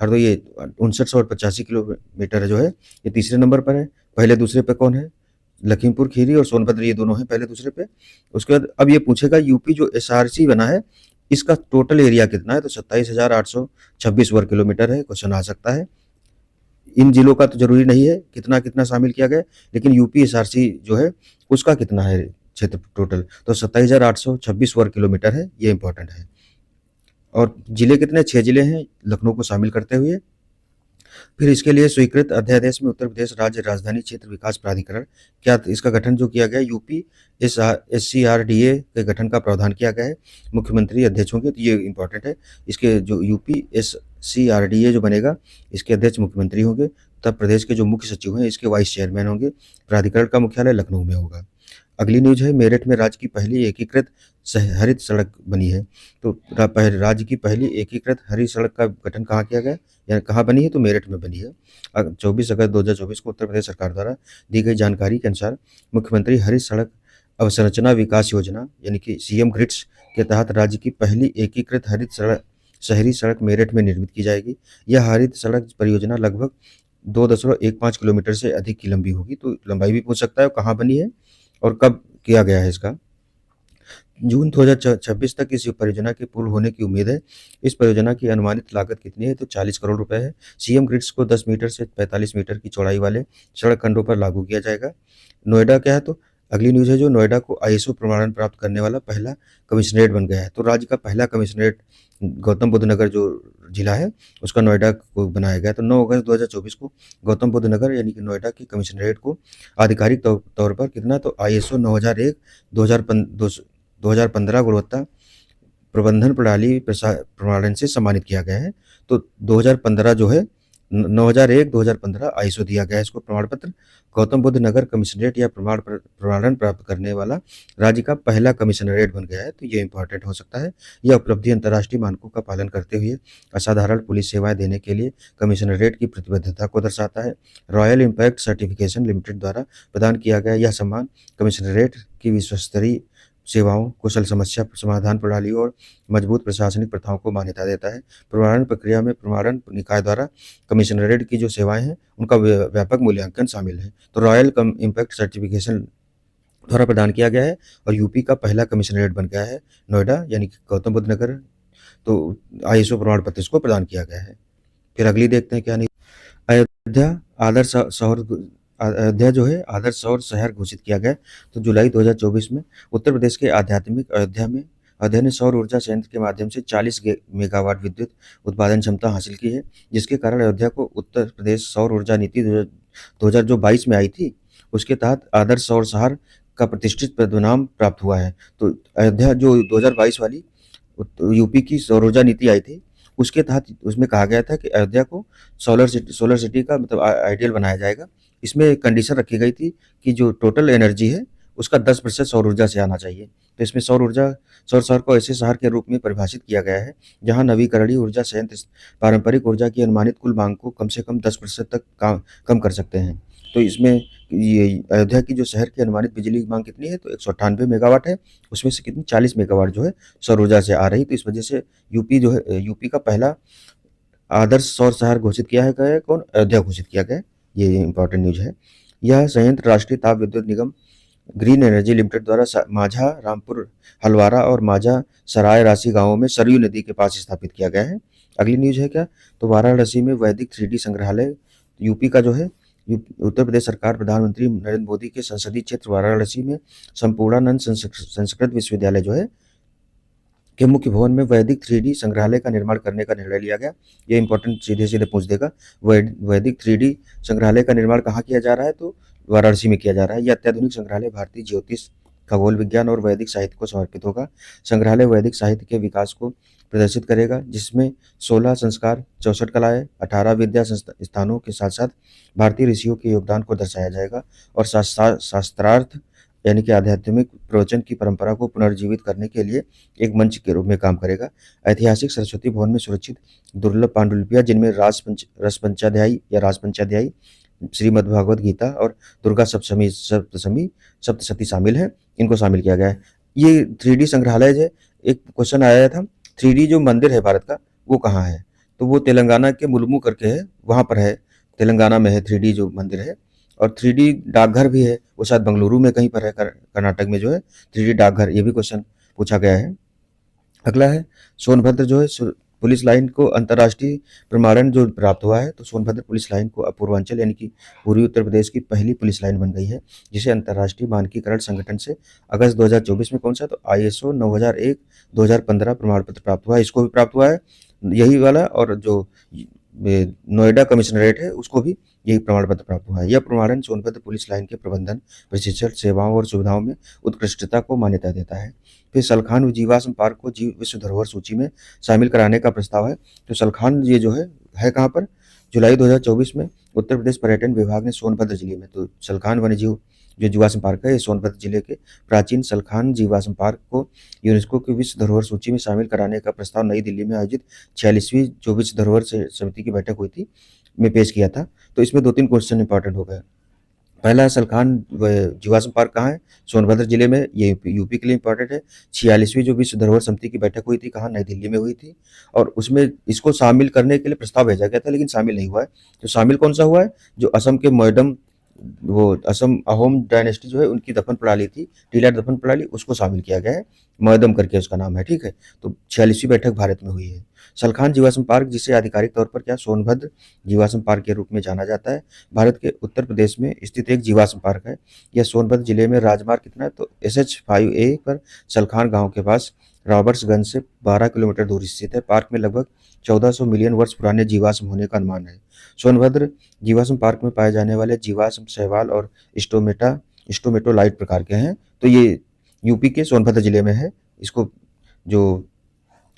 हरदोई ये 5985 किलोमीटर जो है ये तीसरे नंबर पर है। पहले दूसरे पे कौन है? लखीमपुर खीरी और सोनभद्र, ये दोनों हैं पहले दूसरे पे। उसके बाद अब ये पूछेगा यूपी जो एसआरसी बना है इसका टोटल एरिया कितना है? तो 27,826 वर्ग किलोमीटर है। क्वेश्चन आ सकता है। इन जिलों का तो जरूरी नहीं है कितना कितना शामिल किया गया, लेकिन यूपी एसआरसी जो है उसका कितना है क्षेत्र टोटल? तो 27,826 वर्ग किलोमीटर है। ये इंपॉर्टेंट है। और जिले कितने? 6 जिले हैं लखनऊ को शामिल करते हुए। फिर इसके लिए स्वीकृत अध्यादेश में उत्तर प्रदेश राज्य राजधानी क्षेत्र विकास प्राधिकरण क्या इसका गठन जो किया गया यूपी SCRDA के गठन का प्रावधान किया गया है। मुख्यमंत्री अध्यक्ष होंगे। तो ये इंपॉर्टेंट है। इसके जो यूपी SCRDA जो बनेगा इसके अध्यक्ष मुख्यमंत्री होंगे। तब प्रदेश के जो मुख्य सचिव हैं इसके वाइस चेयरमैन होंगे। प्राधिकरण का मुख्यालय लखनऊ में होगा। अगली न्यूज है, मेरठ में राज्य की पहली एकीकृत हरित सड़क बनी है। तो राज्य की पहली एकीकृत हरित सड़क का गठन कहाँ किया गया या कहाँ बनी है? तो मेरठ में बनी है। 24 अगस्त 2024 को उत्तर प्रदेश सरकार द्वारा दी गई जानकारी के अनुसार मुख्यमंत्री हरित सड़क अवसंरचना विकास योजना यानी कि CM ग्रिड्स के तहत राज्य की पहली एकीकृत हरित सड़क शहरी सड़क मेरठ में निर्मित की जाएगी। यह हरित सड़क परियोजना लगभग 2.15 किलोमीटर से अधिक की लंबी होगी। तो लंबाई भी पूछ सकता है कहाँ बनी है और कब किया गया है इसका। जून 2026 तक इस परियोजना के पूर्ण होने की उम्मीद है। इस परियोजना की अनुमानित लागत कितनी है? तो 40 करोड़ रुपए है। CM ग्रिड्स को 10 मीटर से 45 मीटर की चौड़ाई वाले सड़क खंडों पर लागू किया जाएगा। नोएडा क्या है? तो अगली न्यूज है जो नोएडा को ISO प्रमाणन प्राप्त करने वाला पहला कमिश्नरेट बन गया है। तो राज्य का पहला कमिश्नरेट गौतम बुद्ध नगर जो जिला है उसका नोएडा को बनाया गया। तो 9 अगस्त 2024 को गौतम बुद्ध नगर यानी कि नोएडा के कमिश्नरेट को आधिकारिक तौर पर कितना? तो ISO 9001 2015 गुणवत्ता प्रबंधन प्रणाली प्रमाणन से सम्मानित किया गया है। तो 2015 जो है 9001-2015 ISO दिया गया है इसको प्रमाण पत्र। गौतम बुद्ध नगर कमिश्नरेट या प्रमाणन प्राप्त करने वाला राज्य का पहला कमिश्नरेट बन गया है। तो ये इंपॉर्टेंट हो सकता है। यह उपलब्धि अंतर्राष्ट्रीय मानकों का पालन करते हुए असाधारण पुलिस सेवाएं देने के लिए कमिश्नरेट की प्रतिबद्धता को दर्शाता है। रॉयल इम्पैक्ट सर्टिफिकेशन लिमिटेड द्वारा प्रदान किया गया यह सम्मान कमिश्नरेट की विश्वस्तरीय सेवाओं, कुशल समस्या समाधान प्रणाली और मजबूत प्रशासनिक प्रथाओं को मान्यता देता है। प्रमाणन प्रक्रिया में प्रमाणन निकाय द्वारा कमिश्नरेट की जो सेवाएं हैं, उनका व्यापक मूल्यांकन शामिल है। तो रॉयल कम इम्पैक्ट सर्टिफिकेशन द्वारा प्रदान किया गया है और यूपी का पहला कमिश्नरेट बन गया है नोएडा, यानी कि गौतम बुद्ध नगर। तो आईएसओ प्रमाण पत्र इसको प्रदान किया गया है। फिर अगली देखते हैं क्या नहीं। अयोध्या आदर्श शहर अयोध्या जो है आदर्श शहर शहर घोषित किया गया। तो जुलाई 2024 में उत्तर प्रदेश के आध्यात्मिक अयोध्या ने सौर ऊर्जा संयंत्र के माध्यम से 40 मेगावाट विद्युत उत्पादन क्षमता हासिल की है, जिसके कारण अयोध्या को उत्तर प्रदेश सौर ऊर्जा नीति 2022 में आई थी, उसके तहत आदर्श सौर शहर का प्रतिष्ठित पदनाम प्राप्त हुआ है। तो अयोध्या जो 2022 वाली यूपी की सौर ऊर्जा नीति आई थी, उसके तहत उसमें कहा गया था कि अयोध्या को सोलर सिटी का मतलब आइडियल बनाया जाएगा। इसमें कंडीशन रखी गई थी कि जो टोटल एनर्जी है उसका 10% सौर ऊर्जा से आना चाहिए। तो इसमें सौर शहर को ऐसे शहर के रूप में परिभाषित किया गया है जहां नवीकरणीय ऊर्जा संयंत्र पारंपरिक ऊर्जा की अनुमानित कुल मांग को कम से कम 10% तक कम कर सकते हैं। तो इसमें ये अयोध्या की जो शहर की अनुमानित बिजली की मांग कितनी है, तो 198 मेगावाट है। उसमें से कितनी 40 मेगावाट जो है सौर ऊर्जा से आ रही। तो इस वजह से यूपी का पहला आदर्श सौर शहर घोषित किया है गया कौन, अयोध्या घोषित किया गया। ये इंपॉर्टेंट न्यूज है। यह संयंत्र राष्ट्रीय ताप विद्युत निगम ग्रीन एनर्जी लिमिटेड द्वारा माझा रामपुर हलवारा और माझा सराय राशि गांवों में सरयू नदी के पास स्थापित किया गया है। अगली न्यूज है क्या, तो वाराणसी में वैदिक 3D संग्रहालय। यूपी का जो है उत्तर प्रदेश सरकार प्रधानमंत्री नरेंद्र मोदी के संसदीय क्षेत्र वाराणसी में संपूर्णानंद संस्कृत विश्वविद्यालय जो है के मुख्य भवन में वैदिक 3D संग्रहालय का निर्माण करने का निर्णय लिया गया। ये इंपॉर्टेंट सीधे सीधे पूछ देगा। वैदिक 3D संग्रहालय का निर्माण कहाँ किया जा रहा है, तो वाराणसी में किया जा रहा है। यह अत्याधुनिक संग्रहालय भारतीय ज्योतिष, खगोल विज्ञान और वैदिक साहित्य को समर्पित होगा। संग्रहालय वैदिक साहित्य के विकास को प्रदर्शित करेगा, जिसमें 16 संस्कार, 64 कलाएं, 18 विद्या स्थानों के साथ साथ भारतीय ऋषियों के योगदान को दर्शाया जाएगा और शास्त्रार्थ यानी कि आध्यात्मिक प्रवचन की परंपरा को पुनर्जीवित करने के लिए एक मंच के रूप में काम करेगा। ऐतिहासिक सरस्वती भवन में सुरक्षित दुर्लभ पांडुलिपियां, जिनमें राजपंचाध्यायी, श्रीमद्भागवत गीता और दुर्गा सप्तशती शामिल है, इनको शामिल किया गया है। ये 3D संग्रहालय है। एक क्वेश्चन आया था, 3D जो मंदिर है भारत का वो कहाँ है, तो वो तेलंगाना के मुलुगु करके है, वहाँ पर है, तेलंगाना में है 3D जो मंदिर है। और 3D डाकघर भी है, वो शायद बेंगलुरु में कहीं पर है, कर्नाटक में जो है 3D डाकघर। ये भी क्वेश्चन पूछा गया है। अगला है सोनभद्र जो है पुलिस लाइन को अंतर्राष्ट्रीय प्रमाणन जो प्राप्त हुआ है। तो सोनभद्र पुलिस लाइन को पूर्वांचल यानी कि पूर्वी उत्तर प्रदेश की पहली पुलिस लाइन बन गई है, जिसे अंतर्राष्ट्रीय मानकीकरण संगठन से अगस्त 2024 में कौन सा, तो ISO 9001/2015 प्रमाण पत्र प्राप्त हुआ है। इसको भी प्राप्त हुआ है यही वाला, और जो नोएडा कमिश्नरेट है उसको भी यही प्रमाण पत्र प्राप्त हुआ है। यह प्रमाणन सोनभद्र पुलिस लाइन के प्रबंधन, प्रशिक्षण, सेवाओं और सुविधाओं में उत्कृष्टता को मान्यता देता है। फिर सलखान जीवाश्म पार्क को विश्व धरोहर सूची में शामिल कराने का प्रस्ताव है। तो सलखान ये जो है कहाँ पर, जुलाई 2024 में उत्तर प्रदेश पर्यटन विभाग ने सोनभद्र जिले में, तो सलखान वन्यजीव जो जीवाश्म पार्क है, ये सोनभद्र जिले के प्राचीन सलखान जीवाश्म पार्क को यूनेस्को की विश्व धरोहर सूची में शामिल कराने का प्रस्ताव नई दिल्ली में आयोजित 46वीं जो विश्व धरोहर समिति की बैठक हुई थी में पेश किया था। तो इसमें 2-3 क्वेश्चन इंपॉर्टेंट हो गए। पहला है सलखान जीवाश्म पार्क कहाँ है, सोनभद्र जिले में, ये यूपी के लिए इंपॉर्टेंट है। 46वीं जो विश्व धरोहर समिति की बैठक हुई थी कहाँ, नई दिल्ली में हुई थी, और उसमें इसको शामिल करने के लिए प्रस्ताव भेजा गया था, लेकिन शामिल नहीं हुआ है। तो शामिल कौन सा हुआ है, जो असम के मोइडम, वो असम अहोम डायनेस्टी जो है उनकी दफन प्रणाली थी, टीलर दफन प्रणाली, उसको शामिल किया गया है, मोइदम करके उसका नाम है, ठीक है। तो 46वीं बैठक भारत में हुई है। सलखान जीवाश्म पार्क, जिसे आधिकारिक तौर पर क्या सोनभद्र जीवाश्म पार्क के रूप में जाना जाता है, भारत के उत्तर प्रदेश में स्थित एक जीवाश्म पार्क है। यह सोनभद्र जिले में राजमार्ग कितना है, तो SH5A पर सलखान गांव के पास रॉबर्ट्सगंज से 12 किलोमीटर दूर स्थित है। पार्क में लगभग 1400 मिलियन वर्ष पुराने जीवाश्म होने का अनुमान है। सोनभद्र जीवाश्म पार्क में पाए जाने वाले जीवाश्म शैवाल और स्टोमेटोलाइट प्रकार के हैं। तो ये यूपी के सोनभद्र जिले में है। इसको जो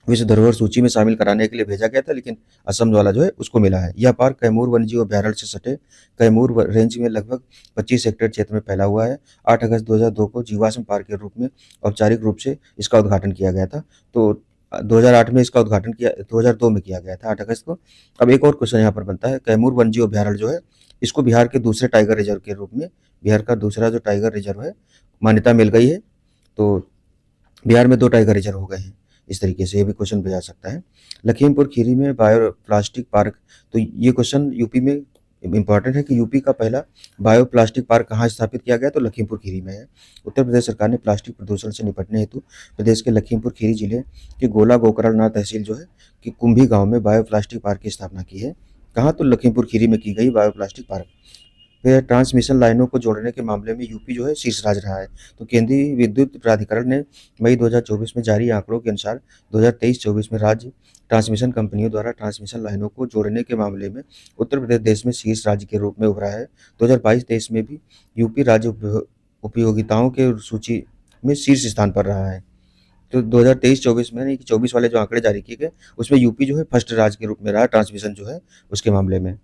विश्व धरोहर सूची में शामिल कराने के लिए भेजा गया था, लेकिन असम वाला जो है उसको मिला है। यह पार्क कैमूर वन्यजीव अभ्यारण्य से सटे कैमूर रेंज में लगभग 25 हेक्टेयर क्षेत्र में फैला हुआ है। 8 अगस्त 2002 को जीवाश्म पार्क के रूप में औपचारिक रूप से इसका उद्घाटन किया गया था। तो 2008 में इसका उद्घाटन किया, 2002 में किया गया था 8 अगस्त को। अब एक और क्वेश्चन यहाँ पर बनता है, कैमूर वन्यजीव अभ्यारण्य जो है इसको बिहार के दूसरे टाइगर रिजर्व के रूप में, बिहार का दूसरा जो टाइगर रिजर्व है, मान्यता मिल गई है। तो बिहार में 2 टाइगर रिजर्व हो गए हैं। इस तरीके से ये भी क्वेश्चन भी आ सकता है। लखीमपुर खीरी में बायोप्लास्टिक पार्क, तो ये क्वेश्चन यूपी में इम्पॉर्टेंट है कि यूपी का पहला बायोप्लास्टिक पार्क कहाँ स्थापित किया गया, तो लखीमपुर खीरी में है। उत्तर प्रदेश सरकार ने प्लास्टिक प्रदूषण से निपटने हेतु प्रदेश के लखीमपुर खीरी जिले के गोला गोकरणनाथ तहसील जो है कि कुंभी गाँव में बायोप्लास्टिक पार्क की स्थापना की है। कहाँ, तो लखीमपुर खीरी में की गई बायोप्लास्टिक पार्क। फिर ट्रांसमिशन लाइनों को जोड़ने के मामले में यूपी जो है शीर्ष राज्य रहा है। तो केंद्रीय विद्युत प्राधिकरण ने मई 2024 में जारी आंकड़ों के अनुसार 2023-24 में राज्य ट्रांसमिशन कंपनियों द्वारा ट्रांसमिशन लाइनों को जोड़ने के मामले में उत्तर प्रदेश देश में शीर्ष राज्य के रूप में उभरा है। 2022-23 में भी यूपी राज्य उपयोगिताओं के सूची में शीर्ष स्थान पर रहा है। तो 2023-24 में यानी कि 24 वाले जो आंकड़े जारी किए गए उसमें यूपी जो है फर्स्ट राज्य के रूप में रहा ट्रांसमिशन जो है उसके मामले में।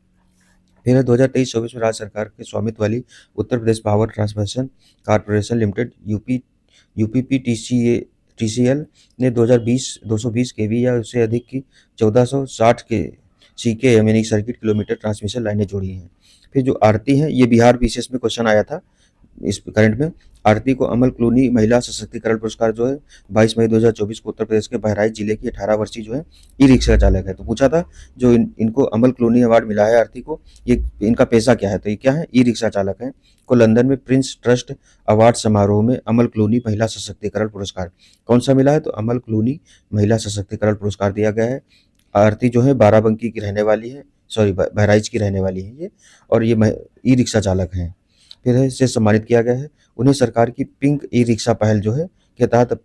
फिर 2023-24 में राज्य सरकार के स्वामित्व वाली Uttar Pradesh power transmission corporation limited यूपीपीटीसीएल ने 220 केवी या उससे अधिक की 1460 के सीकेएम यानी सर्किट किलोमीटर ट्रांसमिशन लाइनें जोड़ी हैं। फिर जो आरती हैं, ये बिहार विशेष में क्वेश्चन आया था इस करंट में। आरती को अमल क्लूनी महिला सशक्तिकरण पुरस्कार जो है 22 मई 2024 को उत्तर प्रदेश के बहराइच जिले की 18 वर्षीय जो है ई रिक्शा चालक है। तो पूछा था जो इनको अमल क्लूनी अवार्ड मिला है आरती को, ये इनका पेशा क्या है, तो ये क्या है, ई रिक्शा चालक है। को लंदन में प्रिंस ट्रस्ट अवार्ड समारोह में अमल क्लूनी महिला सशक्तिकरण पुरस्कार कौन सा मिला है, तो अमल क्लूनी महिला सशक्तिकरण पुरस्कार दिया गया है। आरती जो है बाराबंकी की रहने वाली है, सॉरी बहराइच की रहने वाली है ये, और ये ई रिक्शा चालक हैं। फिर से सम्मानित किया गया है। उन्हें सरकार की पिंक ई रिक्शा पहल जो है के तहत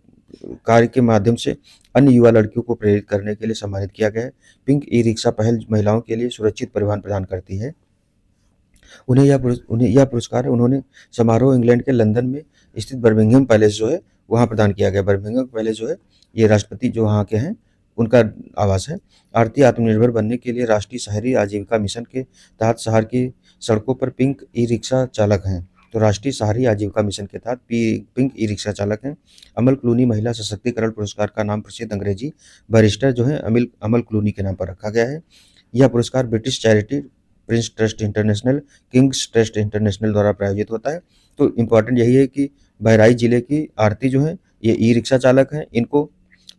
कार्य के माध्यम से अन्य युवा लड़कियों को प्रेरित करने के लिए सम्मानित किया गया है। पिंक ई रिक्शा पहल महिलाओं के लिए सुरक्षित परिवहन प्रदान करती है। उन्हें यह पुरस्कार उन्होंने समारोह इंग्लैंड के लंदन में स्थित बर्मिंघम पैलेस जो है वहाँ प्रदान किया गया। बर्मिंघम पैलेस जो है ये राष्ट्रपति जो वहाँ के हैं उनका आवास है। आरती आत्मनिर्भर बनने के लिए राष्ट्रीय शहरी आजीविका मिशन के तहत शहर की सड़कों पर पिंक ई रिक्शा चालक हैं। तो राष्ट्रीय शहरी आजीविका मिशन के तहत पिंक ई रिक्शा चालक हैं। अमल क्लूनी महिला सशक्तिकरण पुरस्कार का नाम प्रसिद्ध अंग्रेजी बैरिस्टर जो है अमल क्लूनी के नाम पर रखा गया है। यह पुरस्कार British charity Prince trust international, Kings trust international द्वारा प्रायोजित होता है। तो इम्पॉर्टेंट यही है कि बहराइच जिले की आरती जो है ये ई रिक्शा चालक हैं, इनको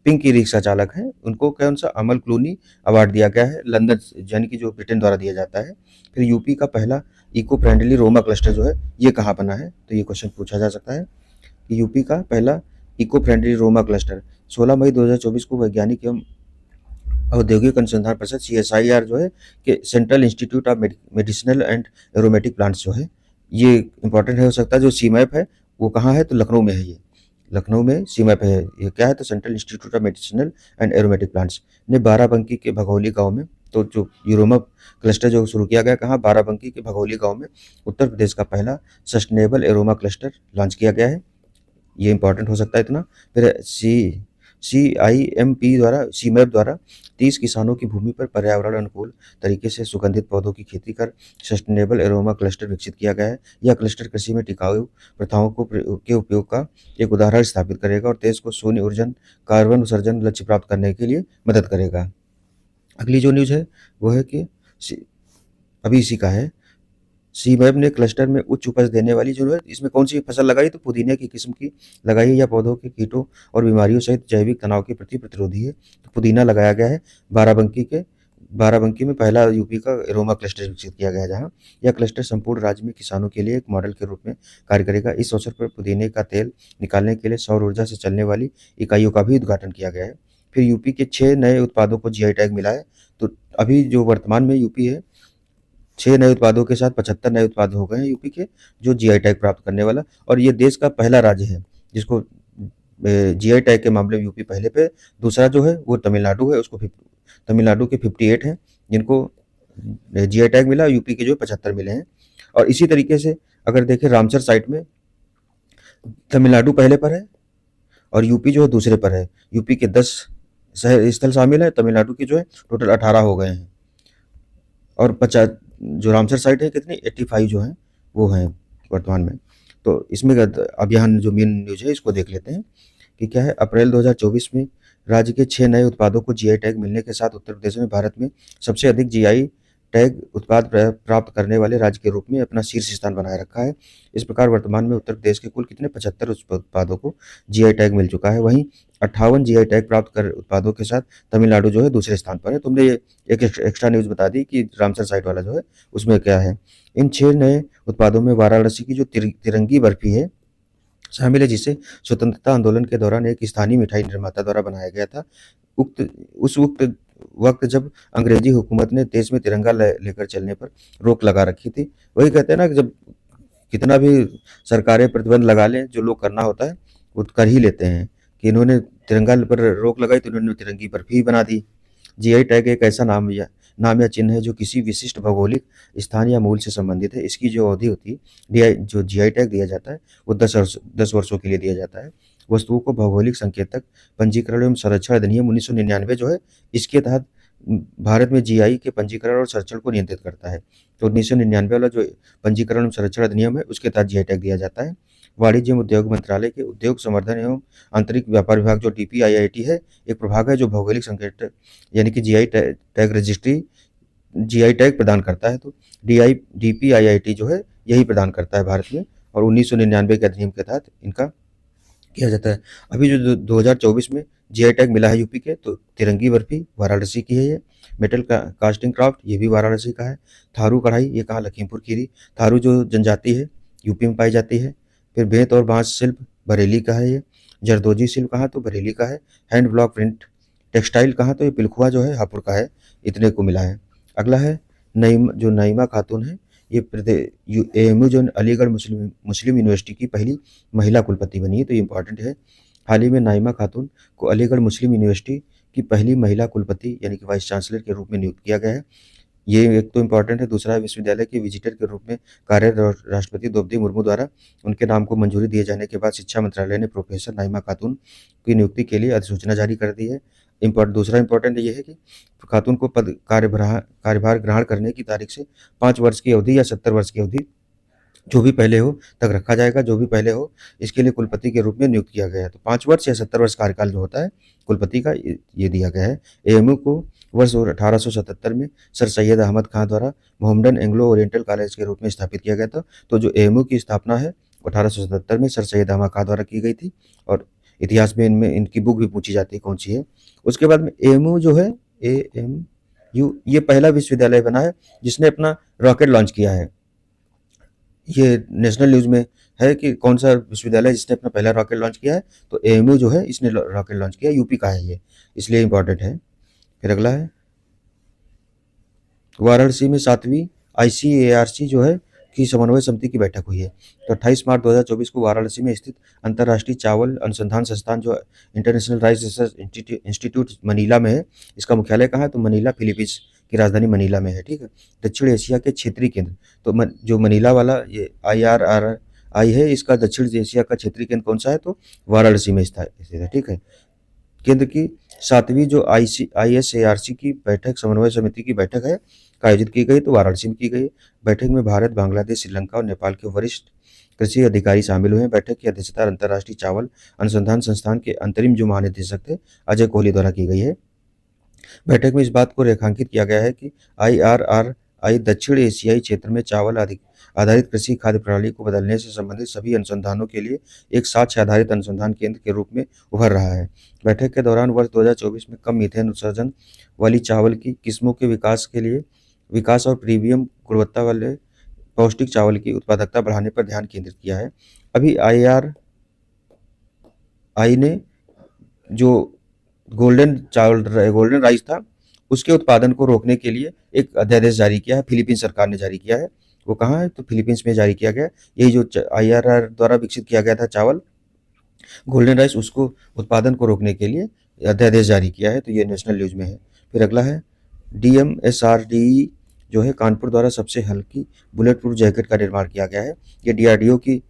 पिंक ई रिक्शा चालक हैं, उनको कौन सा अमल क्लूनी अवार्ड दिया गया है लंदन यानी कि जो ब्रिटेन द्वारा दिया जाता है। फिर यूपी का पहला इको फ्रेंडली रोमा क्लस्टर जो है ये कहाँ बना है, तो ये क्वेश्चन पूछा जा सकता है कि यूपी का पहला इको फ्रेंडली रोमा क्लस्टर 16 मई 2024 को वैज्ञानिक एवं औद्योगिक अनुसंधान परिषद CSIR जो है कि central institute of medicinal and aromatic plants जो है ये इंपॉर्टेंट है हो सकता है। जो सीमैप है वो कहाँ है, तो लखनऊ में है। ये लखनऊ में सीमैप है। ये क्या है, तो central institute of medicinal and aromatic plants ने बाराबंकी के भगोली गांव में, तो जो यूरोमा क्लस्टर जो शुरू किया गया कहाँ, बाराबंकी के भगोली गांव में उत्तर प्रदेश का पहला सस्टेनेबल एरोमा क्लस्टर लॉन्च किया गया है। ये इंपॉर्टेंट हो सकता है इतना। फिर CIMP द्वारा सीमैप द्वारा 30 किसानों की भूमि पर पर्यावरण अनुकूल तरीके से सुगंधित पौधों की खेती कर सस्टेनेबल एरोमा क्लस्टर विकसित किया गया है। यह क्लस्टर कृषि में टिकाऊ प्रथाओं के उपयोग का एक उदाहरण स्थापित करेगा और देश को शून्य ऊर्जन कार्बन उत्सर्जन लक्ष्य प्राप्त करने के लिए मदद करेगा। अगली जो न्यूज़ है वो है कि अभी इसी का है, सीमैप ने क्लस्टर में उच्च उपज देने वाली जो है इसमें कौन सी फसल लगाई, तो पुदीने की किस्म की लगाई है। या पौधों के कीटों और बीमारियों सहित जैविक तनाव के प्रति प्रतिरोधी है। तो पुदीना लगाया गया है। बाराबंकी में पहला यूपी का एरोमा क्लस्टर विकसित किया गया है, जहाँ यह क्लस्टर संपूर्ण राज्य में किसानों के लिए एक मॉडल के रूप में कार्य करेगा। इस अवसर पर पुदीने का तेल निकालने के लिए सौर ऊर्जा से चलने वाली इकाइयों का भी उद्घाटन किया गया है। फिर यूपी के 6 नए उत्पादों को GI टैग मिला है। तो अभी जो वर्तमान में यूपी है 6 नए उत्पादों के साथ 75 नए उत्पाद हो गए हैं यूपी के जो GI टैग प्राप्त करने वाला, और ये देश का पहला राज्य है जिसको GI टैग के मामले में यूपी पहले पे। दूसरा जो है वो तमिलनाडु है, उसको तमिलनाडु के 58 हैं जिनको GI टैग मिला, यूपी के जो 75 मिले हैं। और इसी तरीके से अगर देखें रामसर साइट में तमिलनाडु पहले पर है और यूपी जो है दूसरे पर है। यूपी के 10 शहर स्थल शामिल है, तमिलनाडु के जो है टोटल 18 हो गए हैं। और 50 जो रामसर साइट है कितनी 85 जो हैं वो हैं वर्तमान में। तो इसमें अब यहाँ जो मेन न्यूज़ है इसको देख लेते हैं कि क्या है। अप्रैल 2024 में राज्य के 6 नए उत्पादों को GI टैग मिलने के साथ उत्तर प्रदेश में भारत में सबसे अधिक GI टैग उत्पाद प्राप्त करने वाले राज्य के रूप में अपना शीर्ष स्थान बनाए रखा है। इस प्रकार वर्तमान में उत्तर प्रदेश के कुल कितने 75 उत्पादों को जीआई टैग मिल चुका है। वहीं 58 जीआई टैग प्राप्त कर उत्पादों के साथ तमिलनाडु जो है दूसरे स्थान पर है। तुमने ये एक एक्स्ट्रा न्यूज़ बता दी कि रामसर साइट वाला जो है उसमें क्या है। इन 6 नए उत्पादों में वाराणसी की जो तिरंगी बर्फी है शामिल है, जिसे स्वतंत्रता आंदोलन के दौरान एक स्थानीय मिठाई निर्माता द्वारा बनाया गया था। उस वक्त जब अंग्रेजी हुकूमत ने देश में तिरंगा लेकर चलने पर रोक लगा रखी थी। वही कहते हैं ना कि जब कितना भी सरकारें प्रतिबंध लगा लें, जो लोग करना होता है वो कर ही लेते हैं। कि इन्होंने तिरंगा पर रोक लगाई तो इन्होंने तिरंगी बर्फी ही बना दी। जीआई टैग एक ऐसा नाम या चिन्ह है जो किसी विशिष्ट भौगोलिक स्थान या मूल से संबंधित है। इसकी जो अवधि होती है, जो जीआई टैग दिया जाता है वो 10 वर्षों के लिए दिया जाता है। वस्तुओं को भौगोलिक संकेतक पंजीकरण एवं संरक्षण अधिनियम 1999 जो है, इसके तहत भारत में जीआई के पंजीकरण और संरक्षण को नियंत्रित करता है। तो 1999 वाला जो पंजीकरण एवं संरक्षण अधिनियम है उसके तहत जीआई टैग दिया जाता है। वाणिज्य एवं उद्योग मंत्रालय के उद्योग संवर्धन एवं आंतरिक व्यापार विभाग जो डीपीआईआईटी है, एक प्रभाग है जो भौगोलिक संकेतक यानी कि GI tag registry GI tag प्रदान करता है। तो डीपीआईआईटी जो है यही प्रदान करता है भारत में, और 1999 के अधिनियम के तहत इनका किया जाता है। अभी जो 2024 में जीआई टैग मिला है यूपी के, तो तिरंगी बर्फी वाराणसी की है ये। मेटल कास्टिंग क्राफ्ट ये भी वाराणसी का है। थारू कढ़ाई ये कहाँ, लखीमपुर खीरी। थारू जो जनजाति है यूपी में पाई जाती है। फिर बेंत और बांस शिल्प बरेली का है ये। जरदोजी शिल्प कहाँ, तो बरेली का है। हैंड ब्लॉक प्रिंट टेक्सटाइल कहाँ, तो ये पिलखुआ जो है हापुड़ का है। इतने को मिला है। अगला है नईमा खातून है, ये एएमयू जो अलीगढ़ मुस्लिम यूनिवर्सिटी की पहली महिला कुलपति बनी है, तो ये इंपॉर्टेंट है। हाल ही में नाइमा खातून को अलीगढ़ मुस्लिम यूनिवर्सिटी की पहली महिला कुलपति यानी कि वाइस चांसलर के रूप में नियुक्त किया गया है। ये एक तो इम्पॉर्टेंट है। दूसरा, विश्वविद्यालय के विजिटर के रूप में कार्यरत राष्ट्रपति द्रौपदी मुर्मू द्वारा उनके नाम को मंजूरी दिए जाने के बाद शिक्षा मंत्रालय ने प्रोफेसर नाइमा खातून की नियुक्ति के लिए अधिसूचना जारी कर दी है। दूसरा इम्पोर्टेंट ये है कि खातून को कार्यभार ग्रहण करने की तारीख से 5 वर्ष की अवधि या 70 वर्ष की अवधि जो भी पहले हो तक रखा जाएगा। जो भी पहले हो इसके लिए कुलपति के रूप में नियुक्त किया गया है। तो 5 वर्ष या 70 वर्ष कार्यकाल जो होता है कुलपति का, ये दिया गया है। एएमयू को वर्ष 1877 में सर सैयद अहमद खां द्वारा मोहम्मडन एंग्लो ओरिएंटल कॉलेज के रूप में स्थापित किया गया था। तो जो एएमयू की स्थापना है 1877 में सर सैयद अहमद खां द्वारा की गई थी, और इतिहास में इनकी बुक भी पूछी जाती है कौन सी है। उसके बाद में एएमयू जो है, एएमयू ये पहला विश्वविद्यालय बना है जिसने अपना रॉकेट लॉन्च किया है। ये नेशनल न्यूज़ में है कि कौन सा विश्वविद्यालय जिसने अपना पहला रॉकेट लॉन्च किया है, तो एएमयू जो है इसने रॉकेट लॉन्च किया, यूपी का है ये, इसलिए इम्पोर्टेंट है। फिर अगला है वाराणसी में 7वीं आईसीएआरसी जो है की समन्वय समिति की बैठक हुई है। तो 28 मार्च 2024 को वाराणसी में स्थित अंतर्राष्ट्रीय चावल अनुसंधान संस्थान जो international rice research institute Manila में है, इसका मुख्यालय कहाँ है, तो मनीला फिलीपींस की राजधानी मनीला में है। ठीक है। दक्षिण एशिया के क्षेत्रीय केंद्र, तो जो मनीला वाला ये IRRI है, इसका दक्षिण एशिया का क्षेत्रीय केंद्र कौन सा है, तो वाराणसी में स्थित है। ठीक है। केंद्र की 7वीं जो ISARC की बैठक समन्वय समिति की बैठक है का आयोजित की गई, तो वाराणसी में की गई। बैठक में भारत, बांग्लादेश, श्रीलंका और नेपाल के वरिष्ठ कृषि अधिकारी शामिल हुए हैं। बैठक की अध्यक्षता अंतर्राष्ट्रीय चावल अनुसंधान संस्थान के अंतरिम जो महानिदेशक थे अजय कोहली द्वारा की गई है। बैठक में इस बात को रेखांकित किया गया है कि IRRI दक्षिण एशियाई क्षेत्र में चावल आधारित कृषि खाद्य प्रणाली को बदलने से संबंधित सभी अनुसंधानों के लिए एक साक्ष्य आधारित अनुसंधान केंद्र के रूप में उभर रहा है। बैठक के दौरान वर्ष 2024 में कम मीथेन उत्सर्जन वाली चावल की किस्मों के विकास और प्रीमियम गुणवत्ता वाले पौष्टिक चावल की उत्पादकता बढ़ाने पर ध्यान केंद्रित किया है। अभी IRRI ने जो गोल्डन राइस था उसके उत्पादन को रोकने के लिए एक अध्यादेश जारी किया है, फिलीपींस सरकार ने जारी किया है। वो कहाँ है, तो फिलीपींस में जारी किया गया। यही जो IRR द्वारा विकसित किया गया था चावल गोल्डन राइस, उसको उत्पादन को रोकने के लिए अध्यादेश जारी किया है। तो ये नेशनल न्यूज़ में है। फिर अगला है DMSRDE जो है कानपुर द्वारा सबसे हल्की बुलेट प्रूफ जैकेट का निर्माण किया गया है। ये DRDO की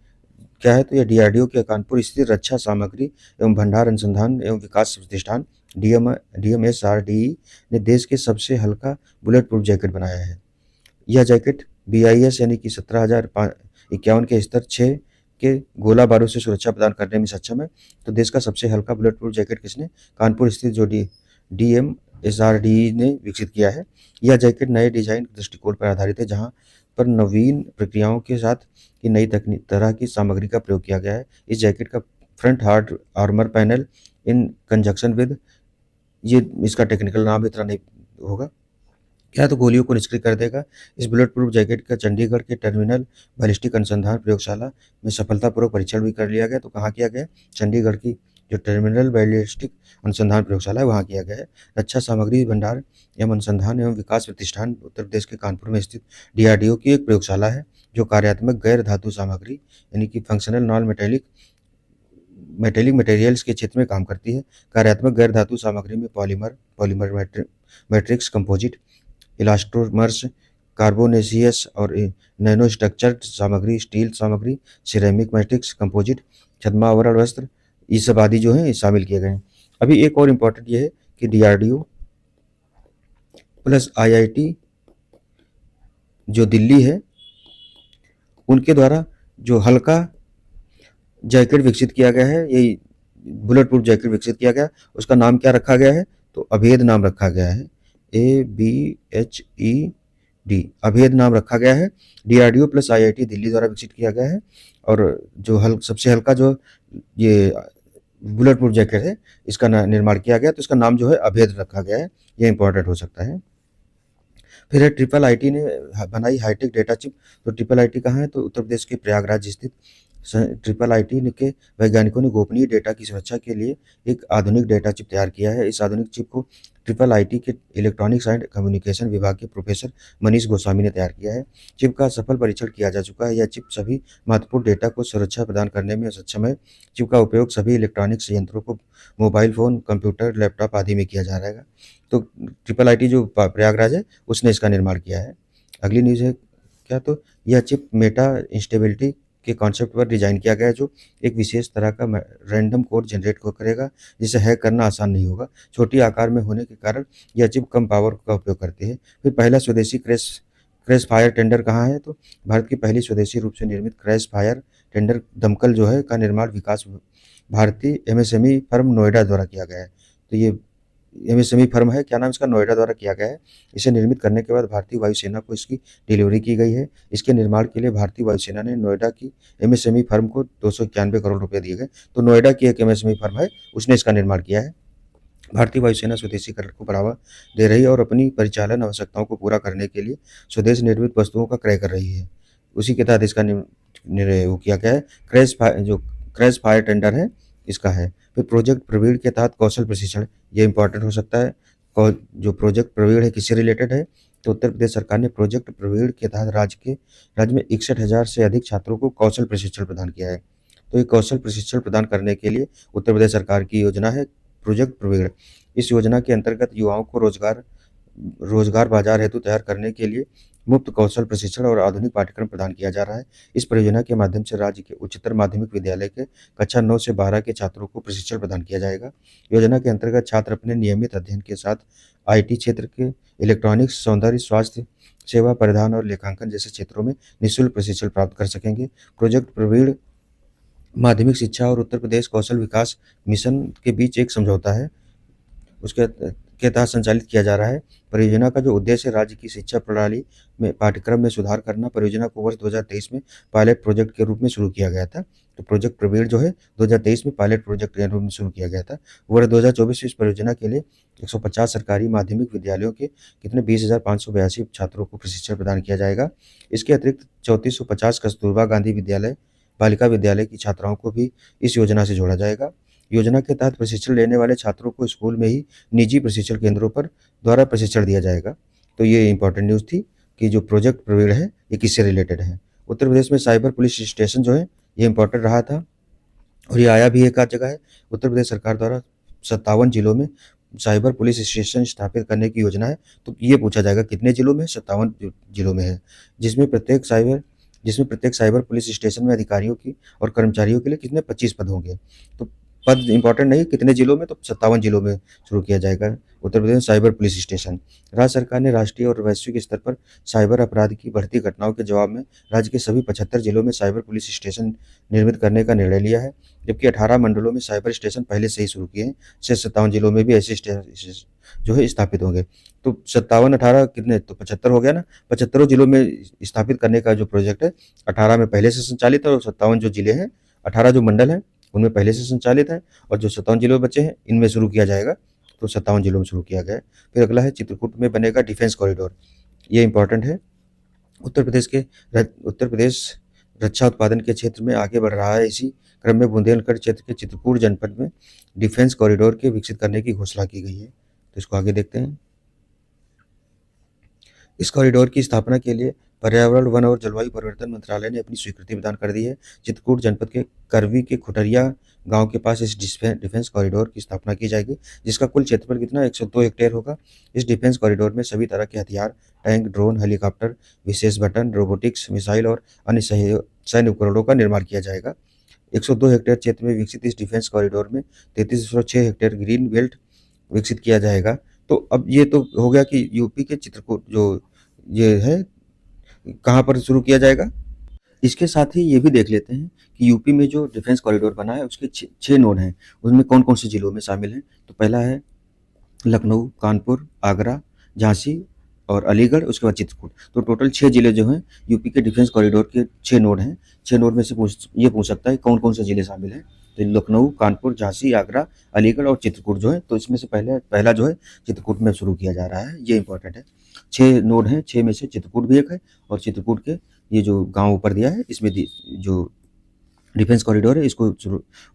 क्या है, तो यह DRDO के कानपुर स्थित रक्षा सामग्री एवं भंडार अनुसंधान एवं विकास प्रतिष्ठान DMSRDE ने देश के सबसे हल्का बुलेट प्रूफ जैकेट बनाया है। यह जैकेट BIS यानी कि 17,051 के स्तर 6 के गोला बारूद से सुरक्षा प्रदान करने में सक्षम है। तो देश का सबसे हल्का बुलेट प्रूफ जैकेट किसने, कानपुर स्थित जो SRDE ने विकसित किया है। यह जैकेट नए डिजाइन दृष्टिकोण पर आधारित है, जहां पर नवीन प्रक्रियाओं के साथ की नई तकनीक तरह की सामग्री का प्रयोग किया गया है। इस जैकेट का front hard armour panel in conjunction with, ये इसका टेक्निकल नाम इतना नहीं होगा, क्या तो गोलियों को निष्क्रिय कर देगा। इस बुलेट प्रूफ जैकेट का चंडीगढ़ के टर्मिनल बैलिस्टिक अनुसंधान प्रयोगशाला में सफलतापूर्वक परीक्षण भी कर लिया गया। तो कहाँ किया गया? चंडीगढ़ की जो टर्मिनल बैलिस्टिक अनुसंधान प्रयोगशाला है वहाँ किया गया है। रक्षा सामग्री भंडार एवं अनुसंधान एवं विकास प्रतिष्ठान उत्तर प्रदेश के कानपुर में स्थित DRDO की एक प्रयोगशाला है, जो कार्यात्मक गैर धातु सामग्री यानी कि functional non metallic metallic materials के क्षेत्र में काम करती है। कार्यात्मक गैर धातु सामग्री में polymer, polymer matrix composite, elastomers, carbonaceous और नैनो स्ट्रक्चर्ड सामग्री, स्टील सामग्री, सिरेमिक मैट्रिक्स कंपोजिट, छद्मा आवरण वस्त्र, ये सब आदि जो है शामिल किए गए हैं। अभी एक और इम्पोर्टेंट ये है कि DRDO प्लस IIT जो दिल्ली है उनके द्वारा जो हल्का जैकेट विकसित किया गया है, यही बुलेट प्रूफ जैकेट विकसित किया गया, उसका नाम क्या रखा गया है? तो अभेद नाम रखा गया है। ABHED अभेद नाम रखा गया है। DRDO प्लस IIT दिल्ली द्वारा विकसित किया गया है। और जो सबसे हल्का जो ये बुलेट प्रूफ जैकेट है, इसका निर्माण किया गया, तो इसका नाम जो है अभेद रखा गया है। ये इंपॉर्टेंट हो सकता है। फिर है IIIT ने बनाई हाईटेक डेटा चिप। तो IIIT कहाँ है? तो उत्तर प्रदेश के प्रयागराज स्थित IIIT के वैज्ञानिकों ने गोपनीय डेटा की सुरक्षा के लिए एक आधुनिक डेटा चिप तैयार किया है। इस आधुनिक चिप को IIIT के इलेक्ट्रॉनिक्स एंड कम्युनिकेशन विभाग के प्रोफेसर मनीष गोस्वामी ने तैयार किया है। चिप का सफल परीक्षण किया जा चुका है। यह चिप सभी महत्वपूर्ण डेटा को सुरक्षा प्रदान करने में सक्षम है। चिप का उपयोग सभी इलेक्ट्रॉनिक्स यंत्रों को मोबाइल फ़ोन, कंप्यूटर, लैपटॉप आदि में किया जा रहेगा। तो IIIT जो प्रयागराज है उसने इसका निर्माण किया है। अगली न्यूज़ है क्या? तो यह चिप मेटा इंस्टेबिलिटी के कॉन्सेप्ट पर डिज़ाइन किया गया है, जो एक विशेष तरह का रैंडम कोड जनरेट करेगा, जिसे हैक करना आसान नहीं होगा। छोटी आकार में होने के कारण यह चिप कम पावर का उपयोग करती है। फिर पहला स्वदेशी क्रैश फायर टेंडर कहाँ है? तो भारत की पहली स्वदेशी रूप से निर्मित क्रैश फायर टेंडर दमकल जो है का निर्माण विकास भारतीय MSME फर्म नोएडा द्वारा किया गया है। तो ये MSME फर्म है, क्या नाम इसका? नोएडा द्वारा किया गया है। इसे निर्मित करने के बाद भारतीय वायुसेना को इसकी डिलीवरी की गई है। इसके निर्माण के लिए भारतीय वायुसेना ने नोएडा की MSME फर्म को 291 करोड़ रुपए दिए गए। तो नोएडा की एक MSME फर्म है, उसने इसका निर्माण किया है। भारतीय वायुसेना स्वदेशीकरण को बढ़ावा दे रही है और अपनी परिचालन आवश्यकताओं को पूरा करने के लिए स्वदेश निर्मित वस्तुओं का क्रय कर रही है। उसी के तहत इसका वो किया गया है। क्रैश फायर टेंडर है इसका है। फिर प्रोजेक्ट प्रवीण के तहत कौशल प्रशिक्षण, ये इंपॉर्टेंट हो सकता है। जो प्रोजेक्ट प्रवीण है किससे रिलेटेड है? तो उत्तर प्रदेश सरकार ने प्रोजेक्ट प्रवीण के तहत राज्य में 61,000 से अधिक छात्रों को कौशल प्रशिक्षण प्रदान किया है। तो ये कौशल प्रशिक्षण प्रदान करने के लिए उत्तर प्रदेश सरकार की योजना है प्रोजेक्ट प्रवीण। इस योजना के अंतर्गत युवाओं को रोजगार बाजार हेतु तैयार करने के लिए मुफ्त कौशल प्रशिक्षण और आधुनिक पाठ्यक्रम प्रदान किया जा रहा है। इस परियोजना के माध्यम से राज्य के उच्चतर माध्यमिक विद्यालय के कक्षा 9 से 12 के छात्रों को प्रशिक्षण प्रदान किया जाएगा। योजना के अंतर्गत छात्र अपने नियमित अध्ययन के साथ IT क्षेत्र के इलेक्ट्रॉनिक्स, सौंदर्य, स्वास्थ्य सेवा, परिधान और लेखांकन जैसे क्षेत्रों में निःशुल्क प्रशिक्षण प्राप्त कर सकेंगे। प्रोजेक्ट प्रवीण माध्यमिक शिक्षा और उत्तर प्रदेश कौशल विकास मिशन के बीच एक समझौता है, उसके के तहत संचालित किया जा रहा है। परियोजना का जो उद्देश्य है राज्य की शिक्षा प्रणाली में पाठ्यक्रम में सुधार करना। परियोजना को वर्ष 2023 में पायलट प्रोजेक्ट के रूप में शुरू किया गया था। तो प्रोजेक्ट प्रवीण जो है 2023 में पायलट प्रोजेक्ट के रूप में शुरू किया गया था। वर्ष 2024 में इस परियोजना के लिए 150 सरकारी माध्यमिक विद्यालयों के कितने 20,582 छात्रों को प्रशिक्षण प्रदान किया जाएगा। इसके अतिरिक्त 3450 कस्तूरबा गांधी विद्यालय, बालिका विद्यालय की छात्राओं को भी इस योजना से जोड़ा जाएगा। योजना के तहत प्रशिक्षण लेने वाले छात्रों को स्कूल में ही निजी प्रशिक्षण केंद्रों पर द्वारा प्रशिक्षण दिया जाएगा। तो ये इंपॉर्टेंट न्यूज़ थी कि जो प्रोजेक्ट प्रवीण है ये किससे रिलेटेड है। उत्तर प्रदेश में साइबर पुलिस स्टेशन जो है ये इंपॉर्टेंट रहा था और ये आया भी एक आध जगह है। उत्तर प्रदेश सरकार द्वारा 57 जिलों में साइबर पुलिस स्टेशन स्थापित करने की योजना है। तो ये पूछा जाएगा कितने जिलों में? 57 जिलों में है, जिसमें प्रत्येक साइबर पुलिस स्टेशन में अधिकारियों की और कर्मचारियों के लिए कितने 25 पद होंगे। तो पद इंपॉर्टेंट नहीं, कितने जिलों में, तो 57 जिलों में शुरू किया जाएगा उत्तर प्रदेश में साइबर पुलिस स्टेशन। राज्य सरकार ने राष्ट्रीय और वैश्विक स्तर पर साइबर अपराध की बढ़ती घटनाओं के जवाब में राज्य के सभी 75 जिलों में साइबर पुलिस स्टेशन निर्मित करने का निर्णय लिया है, जबकि 18 मंडलों में साइबर स्टेशन पहले से ही शुरू किए हैं। शेष 57 जिलों में भी ऐसे जो है स्थापित होंगे। तो 57 18 कितने, तो 75 हो गया ना। 75 जिलों में स्थापित करने का जो प्रोजेक्ट है 18 में पहले से संचालित है, और 57 जो जिले हैं, 18 जो मंडल हैं उनमें पहले से संचालित है, और जो 57 जिलों बचे हैं इनमें शुरू किया जाएगा। तो 57 जिलों में शुरू किया गया है। फिर अगला है चित्रकूट में बनेगा डिफेंस कॉरिडोर। ये इंपॉर्टेंट है। उत्तर प्रदेश रक्षा उत्पादन के क्षेत्र में आगे बढ़ रहा है। इसी क्रम में बुंदेलखंड क्षेत्र के चित्रकूट जनपद में डिफेंस कॉरिडोर के विकसित करने की घोषणा की गई है। तो इसको आगे देखते हैं। इस कॉरिडोर की स्थापना के लिए पर्यावरण, वन और जलवायु परिवर्तन मंत्रालय ने अपनी स्वीकृति प्रदान कर दी है। चित्रकूट जनपद के करवी के खुटरिया गांव के पास इस डिफेंस कॉरिडोर की स्थापना की जाएगी, जिसका कुल क्षेत्रफल कितना 102 हेक्टेयर होगा। इस डिफेंस कॉरिडोर में सभी तरह के हथियार, टैंक, ड्रोन, हेलीकॉप्टर, विशेष बटन, रोबोटिक्स, मिसाइल और अन्य सैन्य उपकरणों का निर्माण किया जाएगा। 102 हेक्टेयर क्षेत्र में विकसित इस डिफेंस कॉरिडोर में 33.6 हेक्टेयर ग्रीन बेल्ट विकसित किया जाएगा। तो अब ये तो हो गया कि यूपी के चित्रकूट जो ये है कहाँ पर शुरू किया जाएगा। इसके साथ ही ये भी देख लेते हैं कि यूपी में जो डिफेंस कॉरिडोर बना है उसके 6 नोड हैं, उसमें कौन कौन से जिलों में शामिल हैं। तो पहला है लखनऊ, कानपुर, आगरा, झांसी और अलीगढ़, उसके बाद चित्रकूट। तो टोटल 6 जिले जो हैं यूपी के डिफेंस कॉरिडोर के 6 नोड हैं। 6 नोड में से पूछ सकता है कौन कौन से जिले शामिल हैं। तो लखनऊ, कानपुर, झांसी, आगरा, अलीगढ़ और चित्रकूट जो है, तो इसमें से पहला जो है चित्रकूट में शुरू किया जा रहा है। ये इंपॉर्टेंट है। 6 नोड हैं, 6 में से चित्रकूट भी एक है, और चित्रकूट के ये जो गांव ऊपर दिया है इसमें जो डिफेंस कॉरिडोर है इसको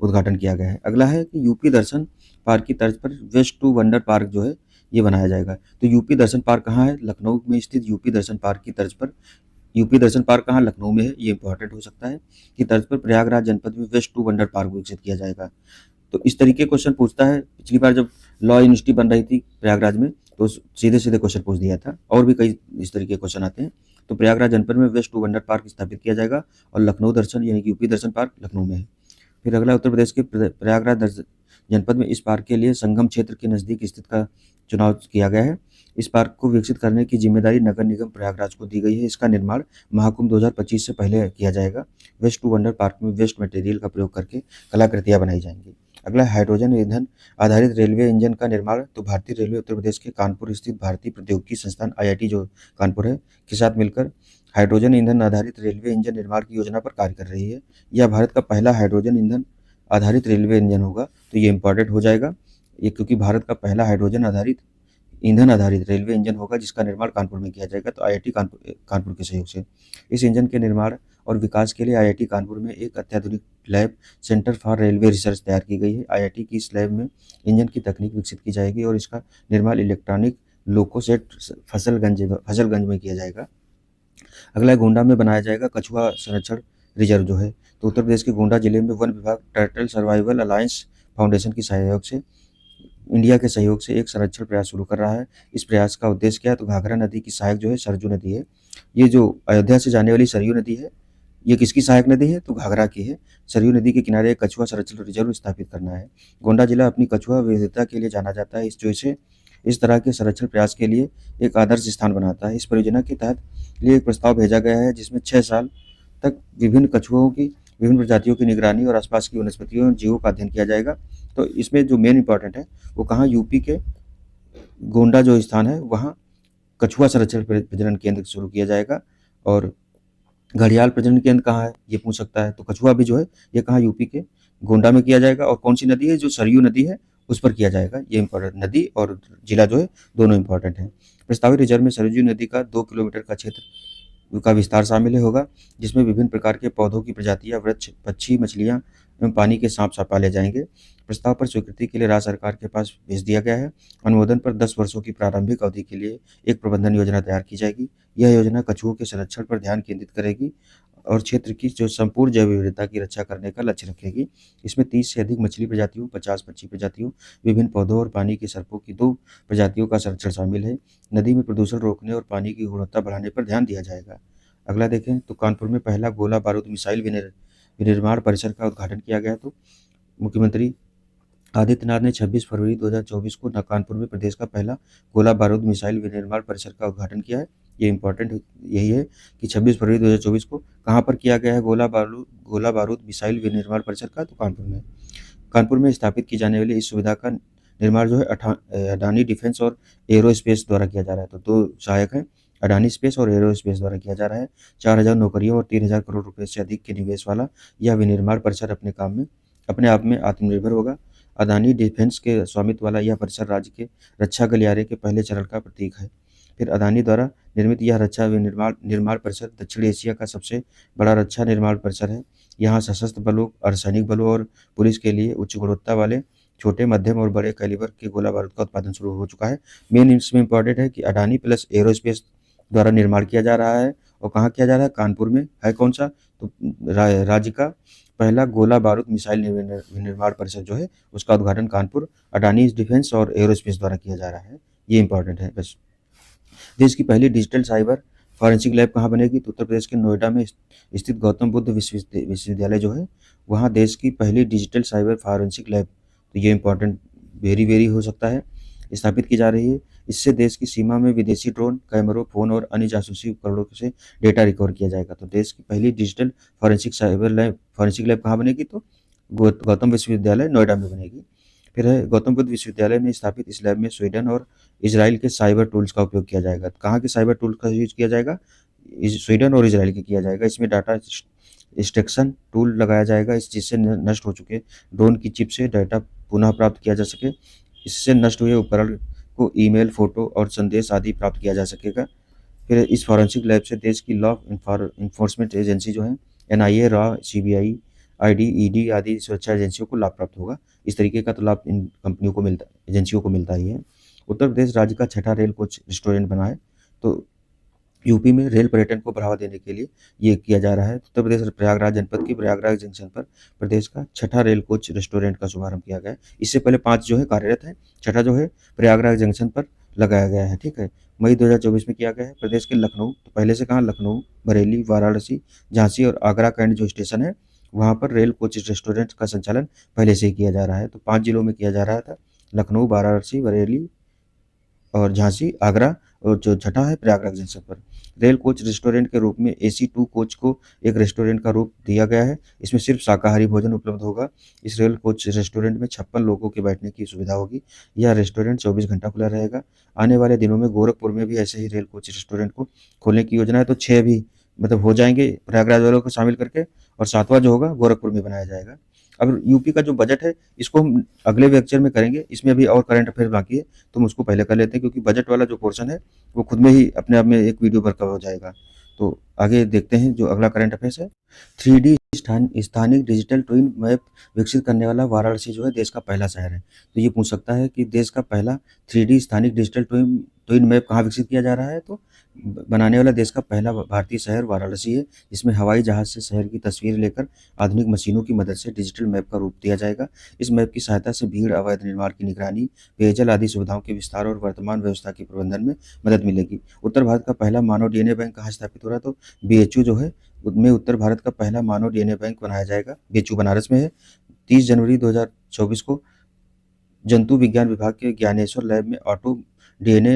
उद्घाटन किया गया है। अगला है कि यूपी दर्शन पार्क की तर्ज पर वेस्ट टू वंडर पार्क जो है ये बनाया जाएगा। तो यूपी दर्शन पार्क कहाँ है? लखनऊ में स्थित यूपी दर्शन पार्क की तर्ज पर। यूपी दर्शन पार्क कहाँ? लखनऊ में है। ये इंपॉर्टेंट हो सकता है कि तर्ज पर प्रयागराज जनपद में वेस्ट टू वंडर पार्क विकसित किया जाएगा। तो इस तरीके क्वेश्चन पूछता है। पिछली बार जब लॉ यूनिवर्सिटी बन रही थी प्रयागराज में तो सीधे सीधे क्वेश्चन पूछ दिया था, और भी कई इस तरीके क्वेश्चन आते हैं। तो प्रयागराज जनपद में वेस्ट टू वंडर पार्क स्थापित किया जाएगा, और लखनऊ दर्शन यानी कि यूपी दर्शन पार्क लखनऊ में है। फिर अगला उत्तर प्रदेश के प्रयागराज जनपद में इस पार्क के लिए संगम क्षेत्र के नज़दीक स्थित का चुनाव किया गया है। इस पार्क को विकसित करने की जिम्मेदारी नगर निगम प्रयागराज को दी गई है। इसका निर्माण महाकुंभ 2025 से पहले किया जाएगा। वेस्ट टू वंडर पार्क में वेस्ट मटेरियल का प्रयोग करके कलाकृतियां बनाई जाएंगी। अगला हाइड्रोजन ईंधन आधारित रेलवे इंजन का निर्माण। तो भारतीय रेलवे उत्तर प्रदेश के कानपुर स्थित भारतीय प्रौद्योगिकी संस्थान IIT जो कानपुर है के साथ मिलकर हाइड्रोजन ईंधन आधारित रेलवे इंजन निर्माण की योजना पर कार्य कर रही है। यह भारत का पहला हाइड्रोजन ईंधन आधारित रेलवे इंजन होगा। तो ये इंपॉर्टेंट हो जाएगा ये, क्योंकि भारत का पहला हाइड्रोजन आधारित ईंधन आधारित रेलवे इंजन होगा जिसका निर्माण कानपुर में किया जाएगा। तो IIT कानपुर के सहयोग से इस इंजन के निर्माण और विकास के लिए IIT कानपुर में एक अत्याधुनिक lab centre for railway research तैयार की गई है। IIT की इस लैब में इंजन की तकनीक विकसित की जाएगी और इसका निर्माण इलेक्ट्रॉनिक लोकोसेट फसलगंज में किया जाएगा। अगला गोंडा में बनाया जाएगा कछुआ संरक्षण रिजर्व जो है। तो उत्तर प्रदेश के गोंडा जिले में वन विभाग टर्टल सर्वाइवल अलायंस फाउंडेशन की सहयोग से इंडिया के सहयोग से एक संरक्षण प्रयास शुरू कर रहा है। इस प्रयास का उद्देश्य क्या है? तो घाघरा नदी की सहायक जो है सरजू नदी है। ये जो अयोध्या से जाने वाली सरयू नदी है ये किसकी सहायक नदी है? तो घाघरा की है। सरयू नदी के किनारे एक कछुआ संरक्षण रिजर्व स्थापित करना है। गोंडा जिला अपनी कछुआ विविधता के लिए जाना जाता है, इस तरह के संरक्षण प्रयास के लिए एक आदर्श स्थान बनाता है। इस परियोजना के तहत लिए एक प्रस्ताव भेजा गया है जिसमें 6 साल तक विभिन्न कछुओं की विभिन्न प्रजातियों की निगरानी और आसपास की वनस्पतियों और जीवों का अध्ययन किया जाएगा। तो इसमें जो मेन इंपॉर्टेंट है वो कहाँ? यूपी के गोंडा जो स्थान है वहाँ कछुआ संरक्षण प्रजनन केंद्र शुरू किया जाएगा। और घड़ियाल प्रजनन केंद्र कहाँ है ये पूछ सकता है। तो कछुआ भी जो है ये कहाँ? यूपी के गोंडा में किया जाएगा। और कौन सी नदी है? जो सरयू नदी है उस पर किया जाएगा। ये इंपॉर्टेंट, नदी और जिला जो है दोनों इंपॉर्टेंट है। प्रस्तावित रिजर्व में सरयू नदी का 2 किलोमीटर का क्षेत्र का विस्तार शामिल होगा, जिसमें विभिन्न प्रकार के पौधों की प्रजातियां, वृक्ष, पक्षी, मछलियां एवं पानी के सांप पाले जाएंगे। प्रस्ताव पर स्वीकृति के लिए राज्य सरकार के पास भेज दिया गया है। अनुमोदन पर 10 वर्षों की प्रारंभिक अवधि के लिए एक प्रबंधन योजना तैयार की जाएगी। यह योजना कछुओं के संरक्षण पर ध्यान केंद्रित करेगी और क्षेत्र की जो संपूर्ण जैव विविधता की रक्षा करने का लक्ष्य रखेगी। इसमें 30 से अधिक मछली प्रजातियों, 50 पक्षी प्रजातियों, विभिन्न पौधों और पानी के सर्पों की 2 प्रजातियों का संरक्षण शामिल है। नदी में प्रदूषण रोकने और पानी की गुणवत्ता बढ़ाने पर ध्यान दिया जाएगा। अगला देखें तो कानपुर में पहला गोला बारूद मिसाइल विनिर्माण परिसर का उद्घाटन किया गया। तो मुख्यमंत्री आदित्यनाथ ने 26 फरवरी 2024 को कानपुर में प्रदेश का पहला गोला बारूद मिसाइल विनिर्माण परिसर का उद्घाटन किया है। ये इम्पोर्टेंट यही है कि 26 फरवरी 2024 को कहाँ पर किया गया है गोला बारूद मिसाइल विनिर्माण परिसर का, तो कानपुर में स्थापित की जाने वाली इस सुविधा का निर्माण जो है अडानी डिफेंस और एरोस्पेस द्वारा किया जा रहा है। तो दो सहायक हैं, अडानी स्पेस और एरोस्पेस द्वारा किया जा रहा है। 4,000 नौकरियों और 3,000 करोड़ रुपए से अधिक के निवेश वाला यह विनिर्माण परिसर अपने आप में आत्मनिर्भर होगा। अडानी डिफेंस के स्वामित्व वाला यह परिसर राज्य के रक्षा गलियारे के पहले चरण का प्रतीक है। फिर अडानी द्वारा निर्मित यह रक्षा निर्माण परिसर दक्षिण एशिया का सबसे बड़ा रक्षा निर्माण परिसर है। यहाँ सशस्त्र बलों, अर्धसैनिक बलों और पुलिस के लिए उच्च गुणवत्ता वाले छोटे, मध्यम और बड़े कैलिबर के गोला बारूद का उत्पादन शुरू हो चुका है। मेन इसमें इम्पोर्टेंट है कि अडानी प्लस एरोस्पेस द्वारा निर्माण किया जा रहा है। और कहाँ किया जा रहा है? कानपुर में है। कौन सा? तो राज्य का पहला गोला बारूद मिसाइल निर्माण परिसर जो है उसका उद्घाटन कानपुर अडानी डिफेंस और एरोस्पेस द्वारा किया जा रहा है। ये इंपॉर्टेंट है। बस देश की पहली डिजिटल साइबर फॉरेंसिक लैब कहाँ बनेगी? तो उत्तर प्रदेश के नोएडा में स्थित गौतम बुद्ध विश्वविद्यालय जो है वहाँ देश की पहली डिजिटल साइबर फॉरेंसिक लैब, तो ये इंपॉर्टेंट वेरी हो सकता है, स्थापित की जा रही है। इससे देश की सीमा में विदेशी ड्रोन, कैमरों, फोन और अन्य जासूसी उपकरणों से डेटा रिकवर किया जाएगा। तो देश की पहली डिजिटल फॉरेंसिक लैब कहाँ बनेगी? तो गौतम विश्वविद्यालय नोएडा में बनेगी। फिर है गौतम बुद्ध विश्वविद्यालय में स्थापित इस लैब में स्वीडन और इजराइल के साइबर टूल्स का उपयोग किया जाएगा। कहाँ के साइबर टूल्स का यूज किया जाएगा? स्वीडन और इजराइल के किया जाएगा। इसमें डाटा एक्सट्रैक्शन टूल लगाया जाएगा जिससे नष्ट हो चुके ड्रोन की चिप से डाटा पुनः प्राप्त किया जा सके। इससे नष्ट हुए उपकरण को ईमेल, फोटो और संदेश आदि प्राप्त किया जा सकेगा। फिर इस फॉरेंसिक लैब से देश की लॉ इन्फोर्समेंट एजेंसी जो है NIA, raw, CBI, ID, ED आदि सुरक्षा एजेंसियों को लाभ प्राप्त होगा। इस तरीके का तो लाभ इन कंपनियों को एजेंसियों को मिलता ही है। उत्तर प्रदेश राज्य का छठा रेल कोच रेस्टोरेंट बना है। तो यूपी में रेल पर्यटन को बढ़ावा देने के लिए ये किया जा रहा है। उत्तर प्रदेश प्रयागराज जनपद की प्रयागराज जंक्शन पर प्रदेश का छठा रेल कोच रेस्टोरेंट का शुभारंभ किया गया है। इससे पहले 5 जो है कार्यरत है, छठा जो है प्रयागराज जंक्शन पर लगाया गया है। ठीक है, मई 2024 में किया गया है। प्रदेश के लखनऊ, तो पहले से कहाँ? लखनऊ, बरेली, वाराणसी, झांसी और आगरा कैंट जो स्टेशन है वहाँ पर रेल कोच रेस्टोरेंट का संचालन पहले से ही किया जा रहा है। तो 5 जिलों में किया जा रहा था, लखनऊ, वाराणसी, बरेली और झांसी, आगरा और जो छठा है प्रयागराज जंक्शन पर। रेल कोच रेस्टोरेंट के रूप में AC2 कोच को एक रेस्टोरेंट का रूप दिया गया है। इसमें सिर्फ शाकाहारी भोजन उपलब्ध होगा। इस रेल कोच रेस्टोरेंट में 56 लोगों के बैठने की सुविधा होगी। यह रेस्टोरेंट 24 घंटा खुला रहेगा। आने वाले दिनों में गोरखपुर में भी ऐसे ही रेल कोच रेस्टोरेंट को खोलने की योजना है। तो 6 भी मतलब हो जाएंगे प्रयागराज वालों को शामिल करके, और 7वां जो होगा गोरखपुर में बनाया जाएगा। अब यूपी का जो बजट है इसको हम अगले लेक्चर में करेंगे। इसमें अभी और करंट अफेयर बाकी है, तो हम उसको पहले कर लेते हैं क्योंकि बजट वाला जो पोर्शन है वो खुद में ही अपने आप में एक वीडियो पर कवर हो जाएगा। तो आगे देखते हैं जो अगला करंट अफेयर्स है। 3D स्थानिक डिजिटल ट्विन मैप विकसित करने वाला वाराणसी जो है देश का पहला शहर है। तो ये पूछ सकता है कि देश का पहला 3D स्थानिक डिजिटल ट्विन मैप कहाँ विकसित किया जा रहा है? तो बनाने वाला देश का पहला भारतीय शहर वाराणसी है। इसमें हवाई जहाज से शहर की तस्वीर लेकर आधुनिक मशीनों की मदद से डिजिटल मैप का रूप दिया जाएगा। इस मैप की सहायता से भीड़, अवैध निर्माण की निगरानी, पेयजल आदि सुविधाओं के विस्तार और वर्तमान व्यवस्था के प्रबंधन में मदद मिलेगी। उत्तर भारत का पहला मानव DNA बैंक कहाँ स्थापित हो रहा है? तो BHU जो है उसमें उत्तर भारत का पहला मानव DNA बैंक बनाया जाएगा। BHU बनारस में है। 30 जनवरी 2024 को जंतु विज्ञान विभाग के ज्ञानेश्वर लैब में ऑटो DNA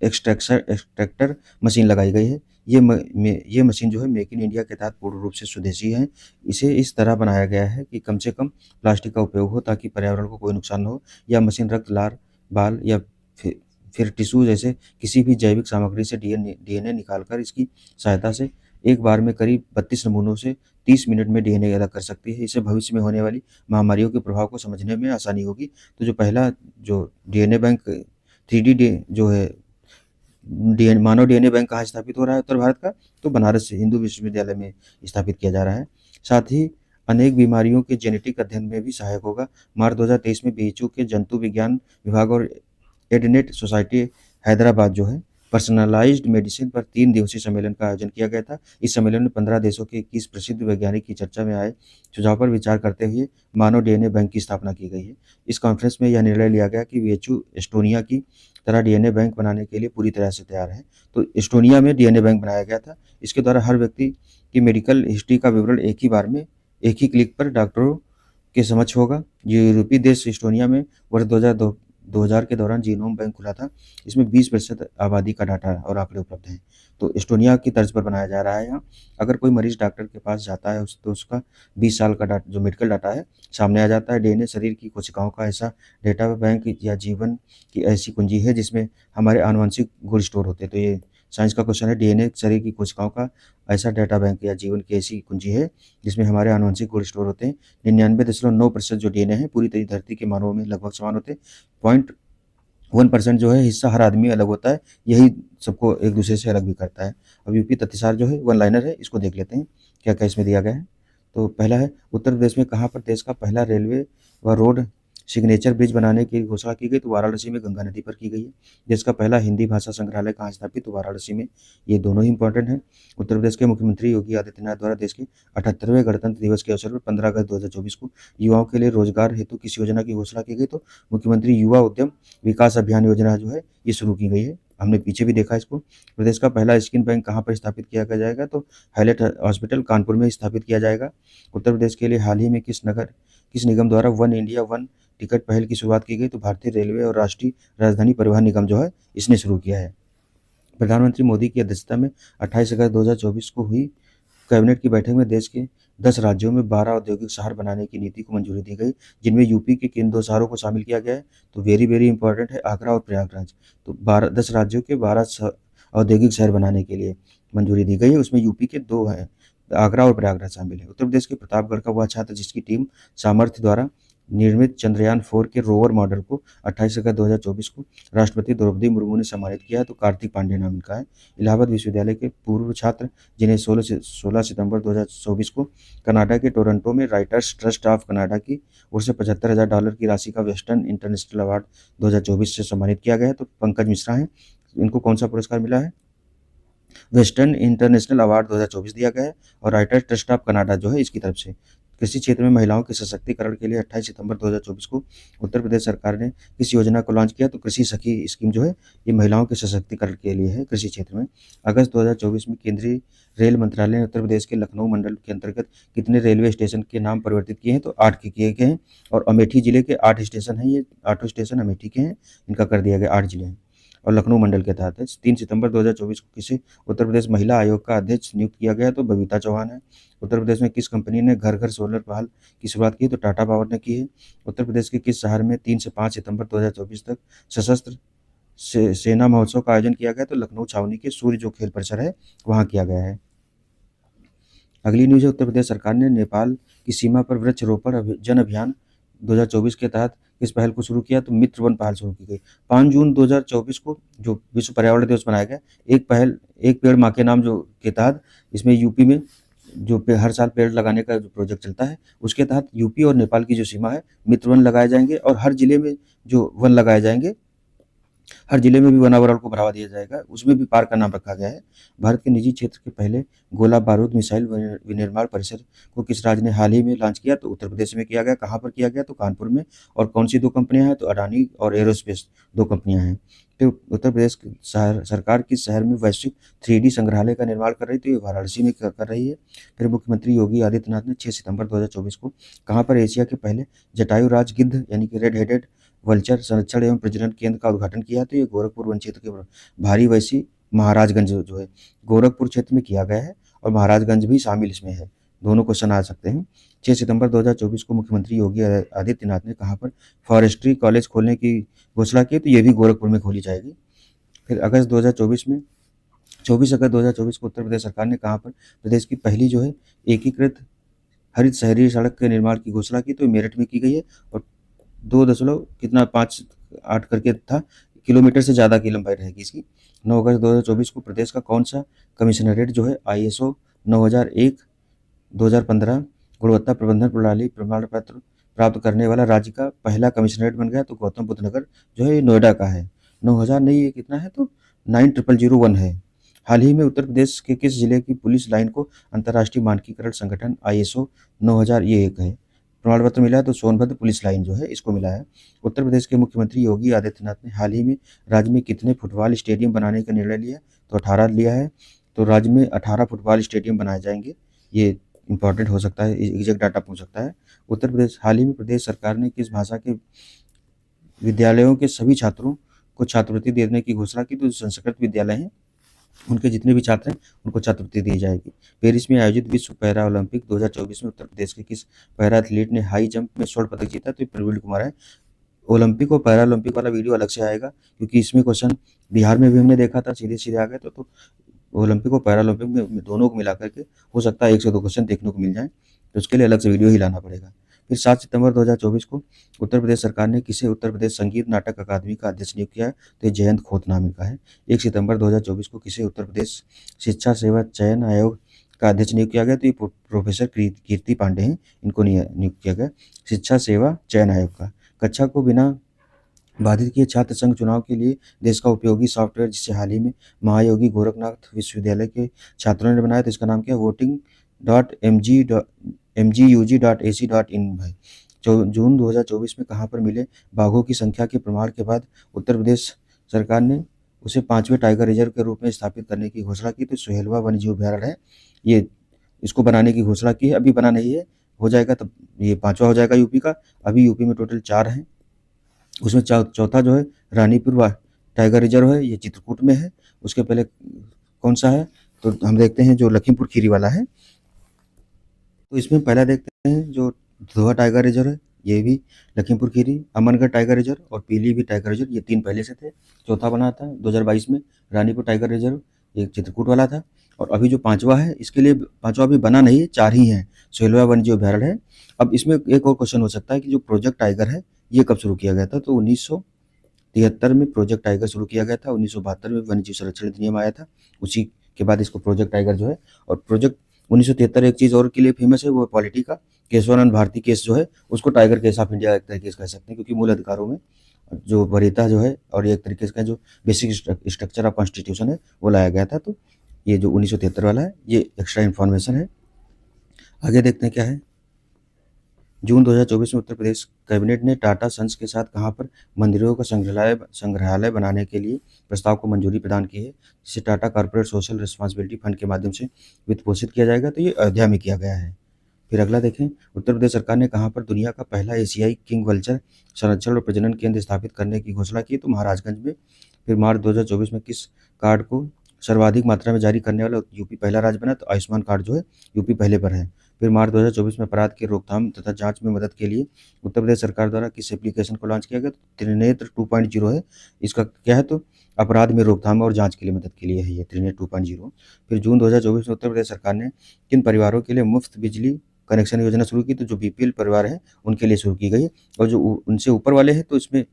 एक्सट्रैक्टर मशीन लगाई गई है। ये मशीन जो है मेक इन इंडिया के तहत पूर्ण रूप से स्वदेशी है। इसे इस तरह बनाया गया है कि कम से कम प्लास्टिक का उपयोग हो ताकि पर्यावरण को कोई नुकसान न हो। यह मशीन रक्त, लार, बाल या फिर टिश्यू जैसे किसी भी जैविक सामग्री से DNA निकालकर इसकी सहायता से एक बार में करीब 32 नमूनों से 30 मिनट में DNA अलग कर सकती है। इससे भविष्य में होने वाली महामारियों के प्रभाव को समझने में आसानी होगी। तो जो पहला जो DNA बैंक 3D जो है मानव DNA बैंक कहाँ स्थापित हो रहा है उत्तर भारत का? तो बनारस हिंदू विश्वविद्यालय में स्थापित किया जा रहा है। साथ ही अनेक बीमारियों के जेनेटिक अध्ययन में भी सहायक होगा। मार्च 2023 में BHU के जंतु विज्ञान विभाग और एडनेट सोसाइटी हैदराबाद जो है पर्सनलाइज्ड मेडिसिन पर 3 दिवसीय सम्मेलन का आयोजन किया गया था। इस सम्मेलन में 15 देशों के 21 प्रसिद्ध वैज्ञानिक की चर्चा में आए सुझाव पर विचार करते हुए मानव DNA बैंक की स्थापना की गई है। इस कॉन्फ्रेंस में यह निर्णय लिया गया कि BHU एस्टोनिया की तरह DNA बैंक बनाने के लिए पूरी तरह से तैयार है। तो एस्टोनिया में DNA बैंक बनाया गया था। इसके द्वारा हर व्यक्ति की मेडिकल हिस्ट्री का विवरण एक ही क्लिक पर डॉक्टरों के समक्ष होगा। यूरोपीय देश एस्टोनिया में वर्ष 2000 के दौरान जीनोम बैंक खुला था। इसमें 20% आबादी का डाटा और आंकड़े उपलब्ध हैं। तो एस्टोनिया की तर्ज पर बनाया जा रहा है यहाँ। अगर कोई मरीज डॉक्टर के पास जाता है तो उसका 20 साल का डाटा, जो मेडिकल डाटा है, सामने आ जाता है। डीएनए शरीर की कोशिकाओं का ऐसा डेटा बैंक या जीवन की ऐसी कुंजी है जिसमें हमारे आनुवंशिक गुण स्टोर होते हैं। तो ये साइंस का क्वेश्चन है। डीएनए शरीर की कोशिकाओं का ऐसा डेटा बैंक या जीवन की ऐसी कुंजी है जिसमें हमारे आनुवंशिक गुण स्टोर होते हैं। 99.9% जो डीएनए है पूरी तरह धरती के मानवों में लगभग समान होते हैं। 0.1% जो है हिस्सा हर आदमी अलग होता है। यही सबको एक दूसरे से अलग भी करता है। अब यूपी तथ्यसार जो है वन लाइनर है, इसको देख लेते हैं क्या क्या इसमें दिया गया है। तो पहला है, उत्तर प्रदेश में कहाँ पर देश का पहला रेलवे व रोड सिग्नेचर ब्रिज बनाने की घोषणा की गई? तो वाराणसी में गंगा नदी पर की गई है। देश का पहला हिंदी भाषा संग्रहालय कहाँ स्थापित? तो वाराणसी में। ये दोनों ही इंपॉर्टेंट हैं। उत्तर प्रदेश के मुख्यमंत्री योगी आदित्यनाथ द्वारा देश के 78वें गणतंत्र दिवस के अवसर पर 15 अगस्त 2024 को युवाओं के लिए रोजगार हेतु किस योजना की घोषणा की गई? तो मुख्यमंत्री युवा उद्यम विकास अभियान योजना जो है ये शुरू की गई है। हमने पीछे भी देखा इसको। प्रदेश का पहला स्किन बैंक कहाँ पर स्थापित किया जाएगा? तो हाईलाइट हॉस्पिटल कानपुर में स्थापित किया जाएगा। उत्तर प्रदेश के लिए हाल ही में किस निगम द्वारा वन इंडिया वन टिकट पहल की शुरुआत की गई? तो भारतीय रेलवे और राष्ट्रीय राजधानी परिवहन निगम जो है इसने शुरू किया है। प्रधानमंत्री मोदी की अध्यक्षता में 28 अगस्त 2024 को हुई कैबिनेट की बैठक में देश के 10 राज्यों में 12 औद्योगिक शहर बनाने की नीति को मंजूरी दी गई, जिनमें यूपी के किन 2 शहरों को शामिल किया गया है? तो वेरी इंपॉर्टेंट है, आगरा और प्रयागराज। तो 10 राज्यों के 12 औद्योगिक शहर बनाने के लिए मंजूरी दी गई है। उसमें यूपी के 2 हैं, आगरा और प्रयागराज शामिल है। उत्तर प्रदेश के प्रतापगढ़ का वह छात्र जिसकी टीम सामर्थ्य द्वारा निर्मित चंद्रयान 4 के रोवर मॉडल को 28 अगस्त 2024 को राष्ट्रपति द्रौपदी मुर्मू ने सम्मानित किया है। तो कार्तिक पांडे नाम इनका है। इलाहाबाद विश्वविद्यालय के पूर्व छात्र जिन्हें 16 सितंबर 2024 को कनाडा के टोरंटो में राइटर्स ट्रस्ट ऑफ कनाडा की ओर से $75,000 की राशि का वेस्टर्न इंटरनेशनल अवार्ड 2024 से सम्मानित किया गया है। तो पंकज मिश्रा हैं। इनको कौन सा पुरस्कार मिला है? वेस्टर्न इंटरनेशनल अवार्ड 2024 दिया गया है। और राइटर्स ट्रस्ट ऑफ कनाडा जो है इसकी तरफ से। कृषि क्षेत्र में महिलाओं के सशक्तिकरण के लिए 28 सितंबर 2024 को उत्तर प्रदेश सरकार ने किस योजना को लॉन्च किया? तो कृषि सखी स्कीम जो है ये महिलाओं के सशक्तिकरण के लिए है कृषि क्षेत्र में। अगस्त 2024 में केंद्रीय रेल मंत्रालय ने उत्तर प्रदेश के लखनऊ मंडल के अंतर्गत कितने रेलवे स्टेशन के नाम परिवर्तित किए हैं? तो 8 के किए गए हैं। और अमेठी जिले के 8 स्टेशन हैं, ये 8 स्टेशन अमेठी के हैं, इनका कर दिया गया 8 जिले हैं और लखनऊ मंडल के तहत है। 3 सितंबर 2024 को किसी उत्तर प्रदेश महिला आयोग का अध्यक्ष नियुक्त किया गया? तो बबीता चौहान है। उत्तर प्रदेश में किस कंपनी ने घर घर सोलर पहल की शुरुआत की? तो टाटा पावर ने की है। उत्तर प्रदेश के किस शहर में 3 से 5 सितंबर 2024 तक सशस्त्र सेना महोत्सव का आयोजन किया गया? तो लखनऊ छावनी के सूर्य जो खेल परिसर है वहाँ किया गया है। अगली न्यूज है, उत्तर प्रदेश सरकार ने नेपाल की सीमा पर वृक्षारोपण जन अभियान 2024 के तहत किस पहल को शुरू किया? तो मित्र वन पहल शुरू की गई। 5 जून 2024 को जो विश्व पर्यावरण दिवस मनाया गया, एक पेड़ माँ के नाम जो के तहत इसमें यूपी में जो हर साल पेड़ लगाने का जो प्रोजेक्ट चलता है उसके तहत यूपी और नेपाल की जो सीमा है मित्र वन लगाए जाएंगे और हर जिले में जो वन लगाए जाएंगे, हर जिले में भी वनावरण को बढ़ावा दिया जाएगा। उसमें भी पार्क का नाम रखा गया है। भारत के निजी क्षेत्र के पहले गोला बारूद मिसाइल विनिर्माण परिसर को किस राज्य ने हाल ही में लॉन्च किया? तो उत्तर प्रदेश में किया गया। कहाँ पर किया गया? तो कानपुर में। और कौन सी 2 कंपनियां हैं? तो अडानी और एरोस्पेस 2 कंपनियां हैं। तो उत्तर प्रदेश सरकार किस शहर में वैश्विक 3D संग्रहालय का निर्माण कर रही थी? तो ये वाराणसी में कर रही है। फिर मुख्यमंत्री योगी आदित्यनाथ ने 6 सितंबर 2024 को कहाँ पर एशिया के पहले जटायु राज गिद्ध यानी कि रेड हेडेड वल्चर संरक्षण एवं प्रजनन केंद्र का उद्घाटन किया? तो ये गोरखपुर वन क्षेत्र के भारी वैसी महाराजगंज जो है गोरखपुर क्षेत्र में किया गया है और महाराजगंज भी शामिल इसमें है। दोनों क्वेश्चन आ सकते हैं। 6 सितंबर 2024 को मुख्यमंत्री योगी आदित्यनाथ ने कहाँ पर फॉरेस्ट्री कॉलेज खोलने की घोषणा की? तो ये भी गोरखपुर में खोली जाएगी। फिर 24 अगस्त 2024 को उत्तर प्रदेश सरकार ने कहाँ पर प्रदेश की पहली जो है एकीकृत हरित शहरी सड़क के निर्माण की घोषणा की? तो मेरठ में की गई है। और 2.58 करके था किलोमीटर से ज़्यादा की लंबाई रहेगी इसकी। 9 अगस्त 2024 को प्रदेश का कौन सा कमिश्नरेट जो है ISO 9001/2015 गुणवत्ता प्रबंधन प्रणाली प्रमाण पत्र प्राप्त करने वाला राज्य का पहला कमिश्नरेट बन गया? तो गौतम बुद्ध नगर जो है नोएडा का है। 9000 नहीं, ये कितना है? तो 9001 है। हाल ही में उत्तर प्रदेश के किस जिले की पुलिस लाइन को अंतर्राष्ट्रीय मानकीकरण संगठन ISO 9001 है प्रमाण पत्र मिला है? तो सोनभद्र पुलिस लाइन जो है इसको मिला है। उत्तर प्रदेश के मुख्यमंत्री योगी आदित्यनाथ ने हाल ही में राज्य में कितने फुटबॉल स्टेडियम बनाने का निर्णय लिया? तो 18 लिया है। तो राज्य में 18 फुटबॉल स्टेडियम बनाए जाएंगे, ये इम्पॉर्टेंट हो सकता है, एग्जैक्ट डाटा पूछ सकता है। उत्तर प्रदेश, हाल ही में प्रदेश सरकार ने किस भाषा के विद्यालयों के सभी छात्रों को छात्रवृत्ति देने की घोषणा की? तो जो संस्कृत विद्यालय हैं उनके जितने भी छात्र हैं उनको छात्रवृत्ति दी जाएगी। पेरिस में आयोजित विश्व पैरा ओलंपिक 2024 में उत्तर प्रदेश के किस पैरा एथलीट ने हाई जंप में स्वर्ण पदक जीता? तो ये प्रवीण कुमार है। ओलंपिक और पैरा ओलंपिक वाला वीडियो अलग से आएगा, क्योंकि इसमें क्वेश्चन बिहार में भी हमने देखा था, सीधे सीधे आ गए। तो ओलंपिक और पैरा ओलंपिक में दोनों को मिला करके हो सकता है 1 से 2 क्वेश्चन देखने को मिल जाए, तो उसके लिए अलग से वीडियो ही लाना पड़ेगा। फिर 7 सितंबर 2024 को उत्तर प्रदेश सरकार ने किसे उत्तर प्रदेश संगीत नाटक अकादमी का अध्यक्ष नियुक्त किया है? तो ये जयंत खोतनामी का है। 1 सितंबर 2024 को किसे उत्तर प्रदेश शिक्षा सेवा चयन आयोग का अध्यक्ष नियुक्त किया गया? तो ये प्रोफेसर कीर्ति पांडे हैं, इनको नियुक्त किया गया शिक्षा सेवा चयन आयोग का। कक्षा को बिना बाधित किए छात्र संघ चुनाव के लिए देश का उपयोगी सॉफ्टवेयर, जिसे हाल ही में महायोगी गोरखनाथ विश्वविद्यालय के छात्रों ने बनाया, तो इसका नाम क्या है? voting.mgug.ac.in है। जून 2024 में कहाँ पर मिले बाघों की संख्या के प्रमाण के बाद उत्तर प्रदेश सरकार ने उसे 5वें टाइगर रिजर्व के रूप में स्थापित करने की घोषणा की? तो सोहेलवा वन्यजीव अभयारण्य है, ये इसको बनाने की घोषणा की है। अभी बना नहीं है, हो जाएगा तब ये 5वां हो जाएगा यूपी का। अभी यूपी में टोटल 4 हैं, उसमें चौथा जो है रानीपुर टाइगर रिजर्व है, ये चित्रकूट में है। उसके पहले कौन सा है? तो हम देखते हैं जो लखीमपुर खीरी वाला है। तो इसमें पहला देखते हैं जो धुआ टाइगर रिजर्व है, ये भी लखीमपुर खीरी, अमनगढ़ टाइगर रिजर्व और पीलीभीत टाइगर रिजर्व, ये 3 पहले से थे। चौथा बना था 2022 में रानीपुर टाइगर रिजर्व, ये चित्रकूट वाला था। और अभी जो 5वां है, इसके लिए 5वां अभी बना नहीं है, 4 ही हैं। सोहेलवा वन्यजीव अभयारण्य है। अब इसमें एक और क्वेश्चन हो सकता है कि जो प्रोजेक्ट टाइगर है ये कब शुरू किया गया था? तो 1973 में प्रोजेक्ट टाइगर शुरू किया गया था। 1972 में वन्यजीव संरक्षण अधिनियम आया था, उसी के बाद इसको प्रोजेक्ट टाइगर जो है। और प्रोजेक्ट 1973 एक चीज़ और के लिए फेमस है, वो पॉलिटी का केशवानंद भारती केस जो है, उसको टाइगर केस ऑफ इंडिया एक तरीके से कह सकते हैं, क्योंकि मूल अधिकारों में जो वरीयता जो है और एक तरीके से जो बेसिक स्ट्रक्चर ऑफ कॉन्स्टिट्यूशन है वो लाया गया था। तो ये जो 1973 वाला है ये एक्स्ट्रा इन्फॉर्मेशन है। आगे देखते हैं क्या है। जून 2024 में उत्तर प्रदेश कैबिनेट ने टाटा सन्स के साथ कहाँ पर मंदिरों का संग्रहालय बनाने के लिए प्रस्ताव को मंजूरी प्रदान की है, जिसे Tata corporate social responsibility fund के माध्यम से वित्त पोषित किया जाएगा। तो ये अयोध्या में किया गया है। फिर अगला देखें, उत्तर प्रदेश सरकार ने कहाँ पर दुनिया का पहला एशियाई किंग वल्चर संरक्षण और प्रजनन केंद्र स्थापित करने की घोषणा की? तो महाराजगंज में। फिर मार्च 2024 में किस कार्ड को सर्वाधिक मात्रा में जारी करने वाला यूपी पहला राज्य बना? तो आयुष्मान कार्ड जो है यूपी पहले पर है। फिर मार्च 2024 में अपराध की रोकथाम तथा जांच में मदद के लिए उत्तर प्रदेश सरकार द्वारा किस एप्लीकेशन को लॉन्च किया गया? तो त्रिनेत्र 2.0 है। इसका क्या है? तो अपराध में रोकथाम और जांच के लिए मदद के लिए है ये त्रिनेत्र 2.0। फिर जून 2024 में उत्तर प्रदेश सरकार ने किन परिवारों के लिए मुफ्त बिजली कनेक्शन योजना शुरू की? तो जो बीपीएल परिवार है उनके लिए शुरू की गई, और जो उनसे ऊपर वाले हैं तो इसमें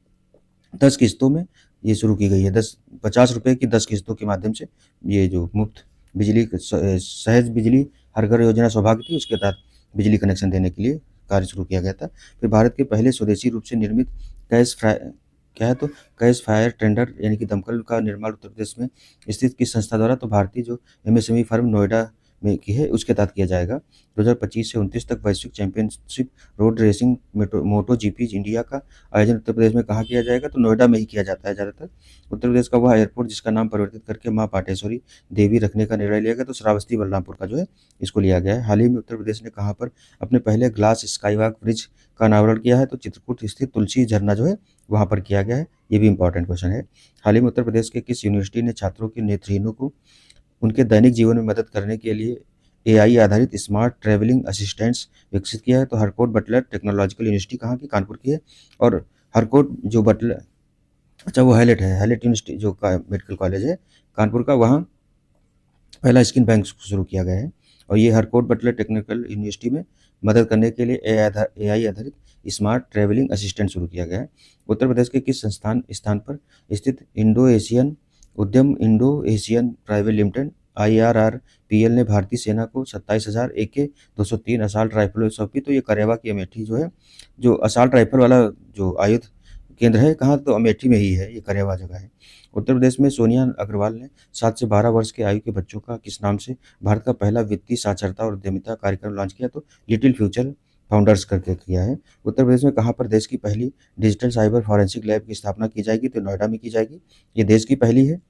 10 किस्तों में ये शुरू की गई है। 50 रुपये की 10 किस्तों के माध्यम से ये जो मुफ्त बिजली सहज बिजली हर घर योजना सौभाग्य थी, उसके तहत बिजली कनेक्शन देने के लिए कार्य शुरू किया गया था। फिर भारत के पहले स्वदेशी रूप से निर्मित कैश फायर टेंडर यानी कि दमकल का निर्माण उत्तर प्रदेश में स्थित किस संस्था द्वारा? तो भारतीय जो एमएसएमई फर्म नोएडा में की है उसके तहत किया जाएगा। 2025 से 29 तक वैश्विक चैंपियनशिप रोड रेसिंग मोटो जीपी इंडिया का आयोजन उत्तर प्रदेश में कहाँ किया जाएगा? तो नोएडा में ही किया जाता है ज़्यादातर। उत्तर प्रदेश का वह एयरपोर्ट जिसका नाम परिवर्तित करके माँ पाटेश्वरी देवी रखने का निर्णय लिया गया? तो श्रावस्ती बलरामपुर का जो है इसको लिया गया है। हाल ही में उत्तर प्रदेश ने कहाँ पर अपने पहले ग्लास स्काईवॉक ब्रिज का अनावरण किया है? तो चित्रकूट स्थित तुलसी झरना जो है वहाँ पर किया गया है। ये भी इंपॉर्टेंट क्वेश्चन है। हाल ही में उत्तर प्रदेश के किस यूनिवर्सिटी ने छात्रों के नेत्रहीनों को उनके दैनिक जीवन में मदद करने के लिए एआई आधारित स्मार्ट ट्रैवलिंग असिस्टेंट्स विकसित किया है? तो हरकोट बटलर टेक्नोलॉजिकल यूनिवर्सिटी कहाँ की? कानपुर की है। और हरकोट जो बटलर, अच्छा वो हैलेट है, हैलेट यूनिवर्सिटी जो का मेडिकल कॉलेज है कानपुर का, वहाँ पहला स्किन बैंक शुरू किया गया है। और ये हरकोट बटलर टेक्निकल यूनिवर्सिटी में मदद करने के लिए एआई आधारित स्मार्ट ट्रैवलिंग असिस्टेंट शुरू किया गया है। उत्तर प्रदेश के किस स्थान पर स्थित इंडो एशियन उद्यम Indo Asian private limited IRRPL ने भारतीय सेना को 27,000 AK-203 असॉल्ट राइफल सौंपी? तो ये करेवा की अमेठी जो है, जो असॉल्ट राइफल वाला जो आयुध केंद्र है कहाँ? तो अमेठी में ही है, ये करेवा जगह है। उत्तर प्रदेश में सोनिया अग्रवाल ने 7 से 12 वर्ष के आयु के बच्चों का किस नाम से भारत का पहला वित्तीय साक्षरता और उद्यमिता कार्यक्रम लॉन्च किया? तो लिटिल फ्यूचर फाउंडर्स करके किया है। उत्तर प्रदेश में कहाँ पर देश की पहली डिजिटल साइबर फॉरेंसिक लैब की स्थापना की जाएगी? तो नोएडा में की जाएगी, ये देश की पहली है।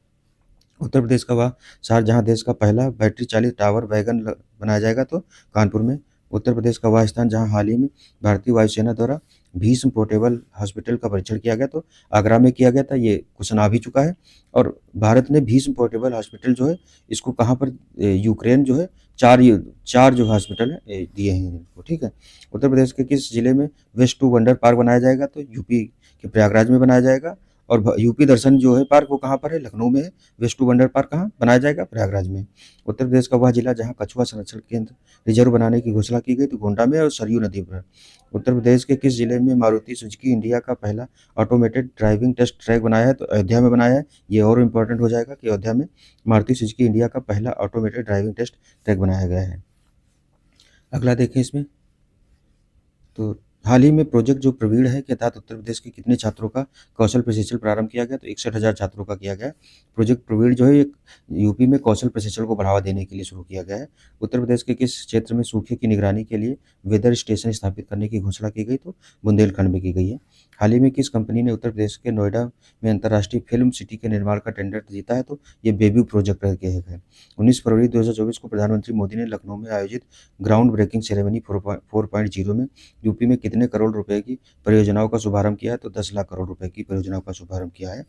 उत्तर प्रदेश का वह शहर जहाँ देश का पहला बैटरी चालित टावर वैगन बनाया जाएगा तो कानपुर में। उत्तर प्रदेश का वह स्थान जहाँ हाल ही में भारतीय वायुसेना द्वारा भीष्म पोर्टेबल हॉस्पिटल का परीक्षण किया गया तो आगरा में किया गया था। ये क्वेश्चन आ भी चुका है। और भारत ने भीष्म पोर्टेबल हॉस्पिटल जो है इसको कहाँ पर यूक्रेन जो है चार जो हॉस्पिटल है दिए हैं इनको। ठीक है। उत्तर प्रदेश के किस जिले में वेस्ट टू वंडर पार्क बनाया जाएगा तो यूपी के प्रयागराज में बनाया जाएगा। और यूपी दर्शन जो है पार्क वो कहाँ पर है, लखनऊ में है। वेस्ट टू वंडर पार्क कहाँ बनाया जाएगा, प्रयागराज में। उत्तर प्रदेश का वह जिला जहाँ कछुआ संरक्षण केंद्र रिजर्व बनाने की घोषणा की गई तो गोंडा में और सरयू नदी पर। उत्तर प्रदेश के किस जिले में मारुति सुजुकी इंडिया का पहला ऑटोमेटेड ड्राइविंग टेस्ट ट्रैक बनाया है तो अयोध्या में बनाया है। ये और इम्पोर्टेंट हो जाएगा कि अयोध्या में मारुति सुजुकी इंडिया का पहला ऑटोमेटेड ड्राइविंग टेस्ट ट्रैक बनाया गया है। अगला देखें इसमें तो हाल ही में प्रोजेक्ट जो प्रवीण है के तहत उत्तर प्रदेश के कितने छात्रों का कौशल प्रशिक्षण प्रारंभ किया गया तो 61,000 छात्रों का किया गया। प्रोजेक्ट प्रवीण जो है एक यूपी में कौशल प्रशिक्षण को बढ़ावा देने के लिए शुरू किया गया है। उत्तर प्रदेश के किस क्षेत्र में सूखे की निगरानी के लिए वेदर स्टेशन स्थापित करने की घोषणा की गई तो बुंदेलखंड में की गई है। हाल ही में किस कंपनी ने उत्तर प्रदेश के नोएडा में अंतर्राष्ट्रीय फिल्म सिटी के निर्माण का टेंडर जीता है तो ये बेबी प्रोजेक्ट के है। 19 फरवरी 2024 को प्रधानमंत्री मोदी ने लखनऊ में आयोजित ग्राउंड ब्रेकिंग सेरेमनी 4.0 में यूपी में कितने करोड़ रुपए की परियोजनाओं का शुभारंभ किया है तो 10 लाख करोड़ रुपए की परियोजनाओं का शुभारंभ किया है।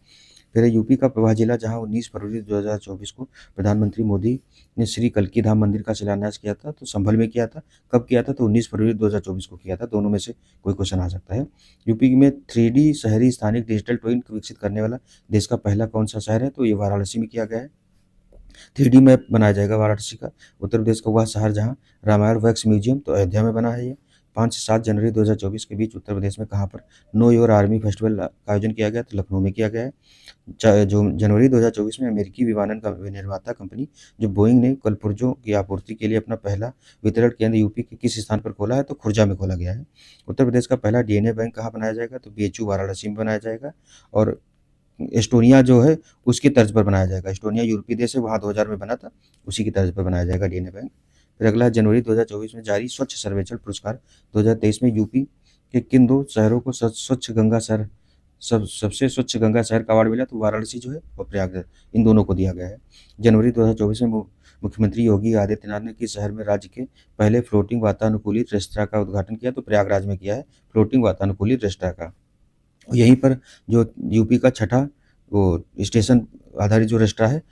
फिर यूपी का वह जिला जहां 19 फरवरी 2024 को प्रधानमंत्री मोदी ने श्री कल्की धाम मंदिर का शिलान्यास किया था तो संभल में किया था। कब किया था तो 19 फरवरी 2024 को किया था। दोनों में से कोई क्वेश्चन आ सकता है। यूपी में 3D शहरी स्थानिक डिजिटल ट्विन विकसित करने वाला देश का पहला कौन सा शहर है तो ये वाराणसी में किया गया है। 3D मैप बनाया जाएगा वाराणसी का। उत्तर प्रदेश का वह शहर जहाँ रामायण वैक्स म्यूजियम तो अयोध्या में बना है। ये 5 से 7 जनवरी 2024 के बीच उत्तर प्रदेश में कहाँ पर नो योर आर्मी फेस्टिवल का आयोजन किया गया तो लखनऊ में किया गया है। जो जनवरी 2024 में अमेरिकी विमानन का निर्माता कंपनी जो बोइंग ने कलपुर्जों की आपूर्ति के लिए अपना पहला वितरण केंद्र यूपी के किस स्थान पर खोला है तो खुर्जा में खोला गया है। उत्तर प्रदेश का पहला DNA बैंक कहाँ बनाया जाएगा तो BHU वाराणसी में बनाया जाएगा। और एस्टोनिया जो है उसकी तर्ज पर बनाया जाएगा। एस्टोनिया यूरोपीय देश है, वहाँ 2000 में बना था, उसी की तर्ज पर बनाया जाएगा DNA बैंक। फिर अगला जनवरी 2024 में जारी स्वच्छ सर्वेक्षण पुरस्कार 2023 में यूपी के किन 2 शहरों को स्वच्छ गंगा शहर सबसे स्वच्छ गंगा शहर का अवार्ड मिला तो वाराणसी जो है और प्रयागराज, इन दोनों को दिया गया है। जनवरी 2024 में मुख्यमंत्री योगी आदित्यनाथ ने किस शहर में राज्य के पहले फ्लोटिंग वातानुकूलित रेस्तरां का उद्घाटन किया तो प्रयागराज में किया है फ्लोटिंग वातानुकूलित रेस्तरां का। यहीं पर जो यूपी का छठा वो स्टेशन आधारित जो रेस्टोरेंट है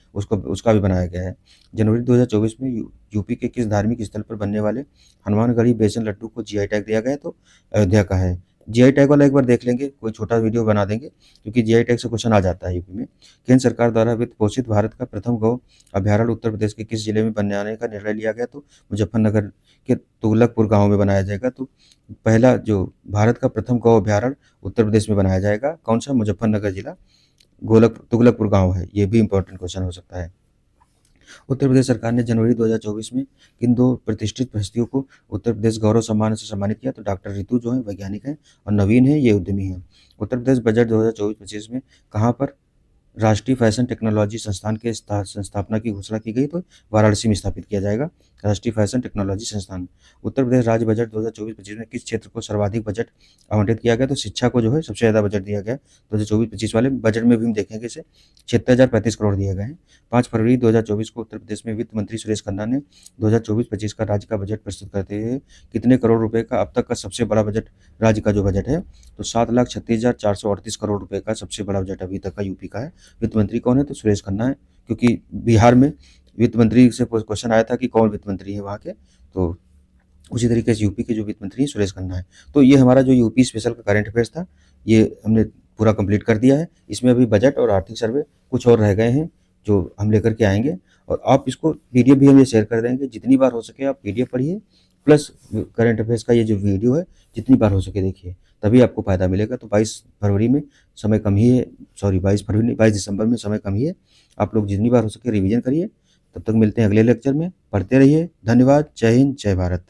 उसका भी बनाया गया है। जनवरी 2024 में यूपी के किस धार्मिक स्थल पर बनने वाले हनुमानगढ़ी बेसन लड्डू को GI टैग दिया गया तो अयोध्या का है। GI टैग वाला एक बार देख लेंगे, कोई छोटा वीडियो बना देंगे क्योंकि GI टैग से क्वेश्चन आ जाता है यूपी में। केंद्र सरकार द्वारा वित्त पोषित भारत का प्रथम गौ अभ्यारण्य उत्तर प्रदेश के किस जिले में बनाने का निर्णय लिया गया तो मुजफ्फरनगर के तुगलकपुर गाँव में बनाया जाएगा। तो पहला जो भारत का प्रथम गौ अभ्यारण्य उत्तर प्रदेश में बनाया जाएगा, कौन सा, मुजफ्फरनगर जिला तुगलकपुर गाँव है। ये भी इंपॉर्टेंट क्वेश्चन हो सकता है। उत्तर प्रदेश सरकार ने जनवरी 2024 में किन 2 प्रतिष्ठित हस्तियों को उत्तर प्रदेश गौरव सम्मान से सम्मानित किया तो डॉक्टर रितु जो है वैज्ञानिक हैं और नवीन है ये उद्यमी हैं। उत्तर प्रदेश बजट 2024-25 में कहाँ पर राष्ट्रीय फैशन टेक्नोलॉजी संस्थान के संस्थापना की घोषणा की गई तो वाराणसी में स्थापित किया जाएगा राष्ट्रीय फैशन टेक्नोलॉजी संस्थान। उत्तर प्रदेश राज्य बजट 2024-25 में किस क्षेत्र को सर्वाधिक बजट आवंटित किया गया तो शिक्षा को जो है सबसे ज़्यादा बजट दिया गया 2024-25 वाले बजट में भी हम देखेंगे इसे 76,035 करोड़ दिए गए हैं। 5 फरवरी 2024 को उत्तर प्रदेश में वित्त मंत्री सुरेश खन्ना ने 2024-25 का राज्य का बजट प्रस्तुत करते हुए कितने करोड़ रुपए का अब तक का सबसे बड़ा बजट राज्य का जो बजट है तो 7,36,438 करोड़ रुपए का सबसे बड़ा बजट अभी तक का यूपी का है। वित्त मंत्री कौन है तो सुरेश खन्ना है, क्योंकि बिहार में वित्त मंत्री से क्वेश्चन आया था कि कौन वित्त मंत्री है वहाँ के, तो उसी तरीके से यूपी के जो वित्त मंत्री सुरेश खन्ना है। तो ये हमारा जो यूपी स्पेशल का करंट अफेयर्स था ये हमने पूरा कंप्लीट कर दिया है। इसमें अभी बजट और आर्थिक सर्वे कुछ और रह गए हैं जो हम लेकर के आएंगे और आप इसको PDF भी हम ये शेयर कर देंगे। जितनी बार हो सके आप PDF पढ़िए प्लस करंट अफेयर्स का ये जो वीडियो है जितनी बार हो सके देखिए, तभी आपको फ़ायदा मिलेगा। तो 22 फरवरी में समय कम ही है, सॉरी 22 फरवरी नहीं 22 दिसंबर में समय कम ही है। आप लोग जितनी बार हो सके रिवीजन करिए। तब तक मिलते हैं अगले लेक्चर में, पढ़ते रहिए। धन्यवाद। जय हिंद, जय भारत।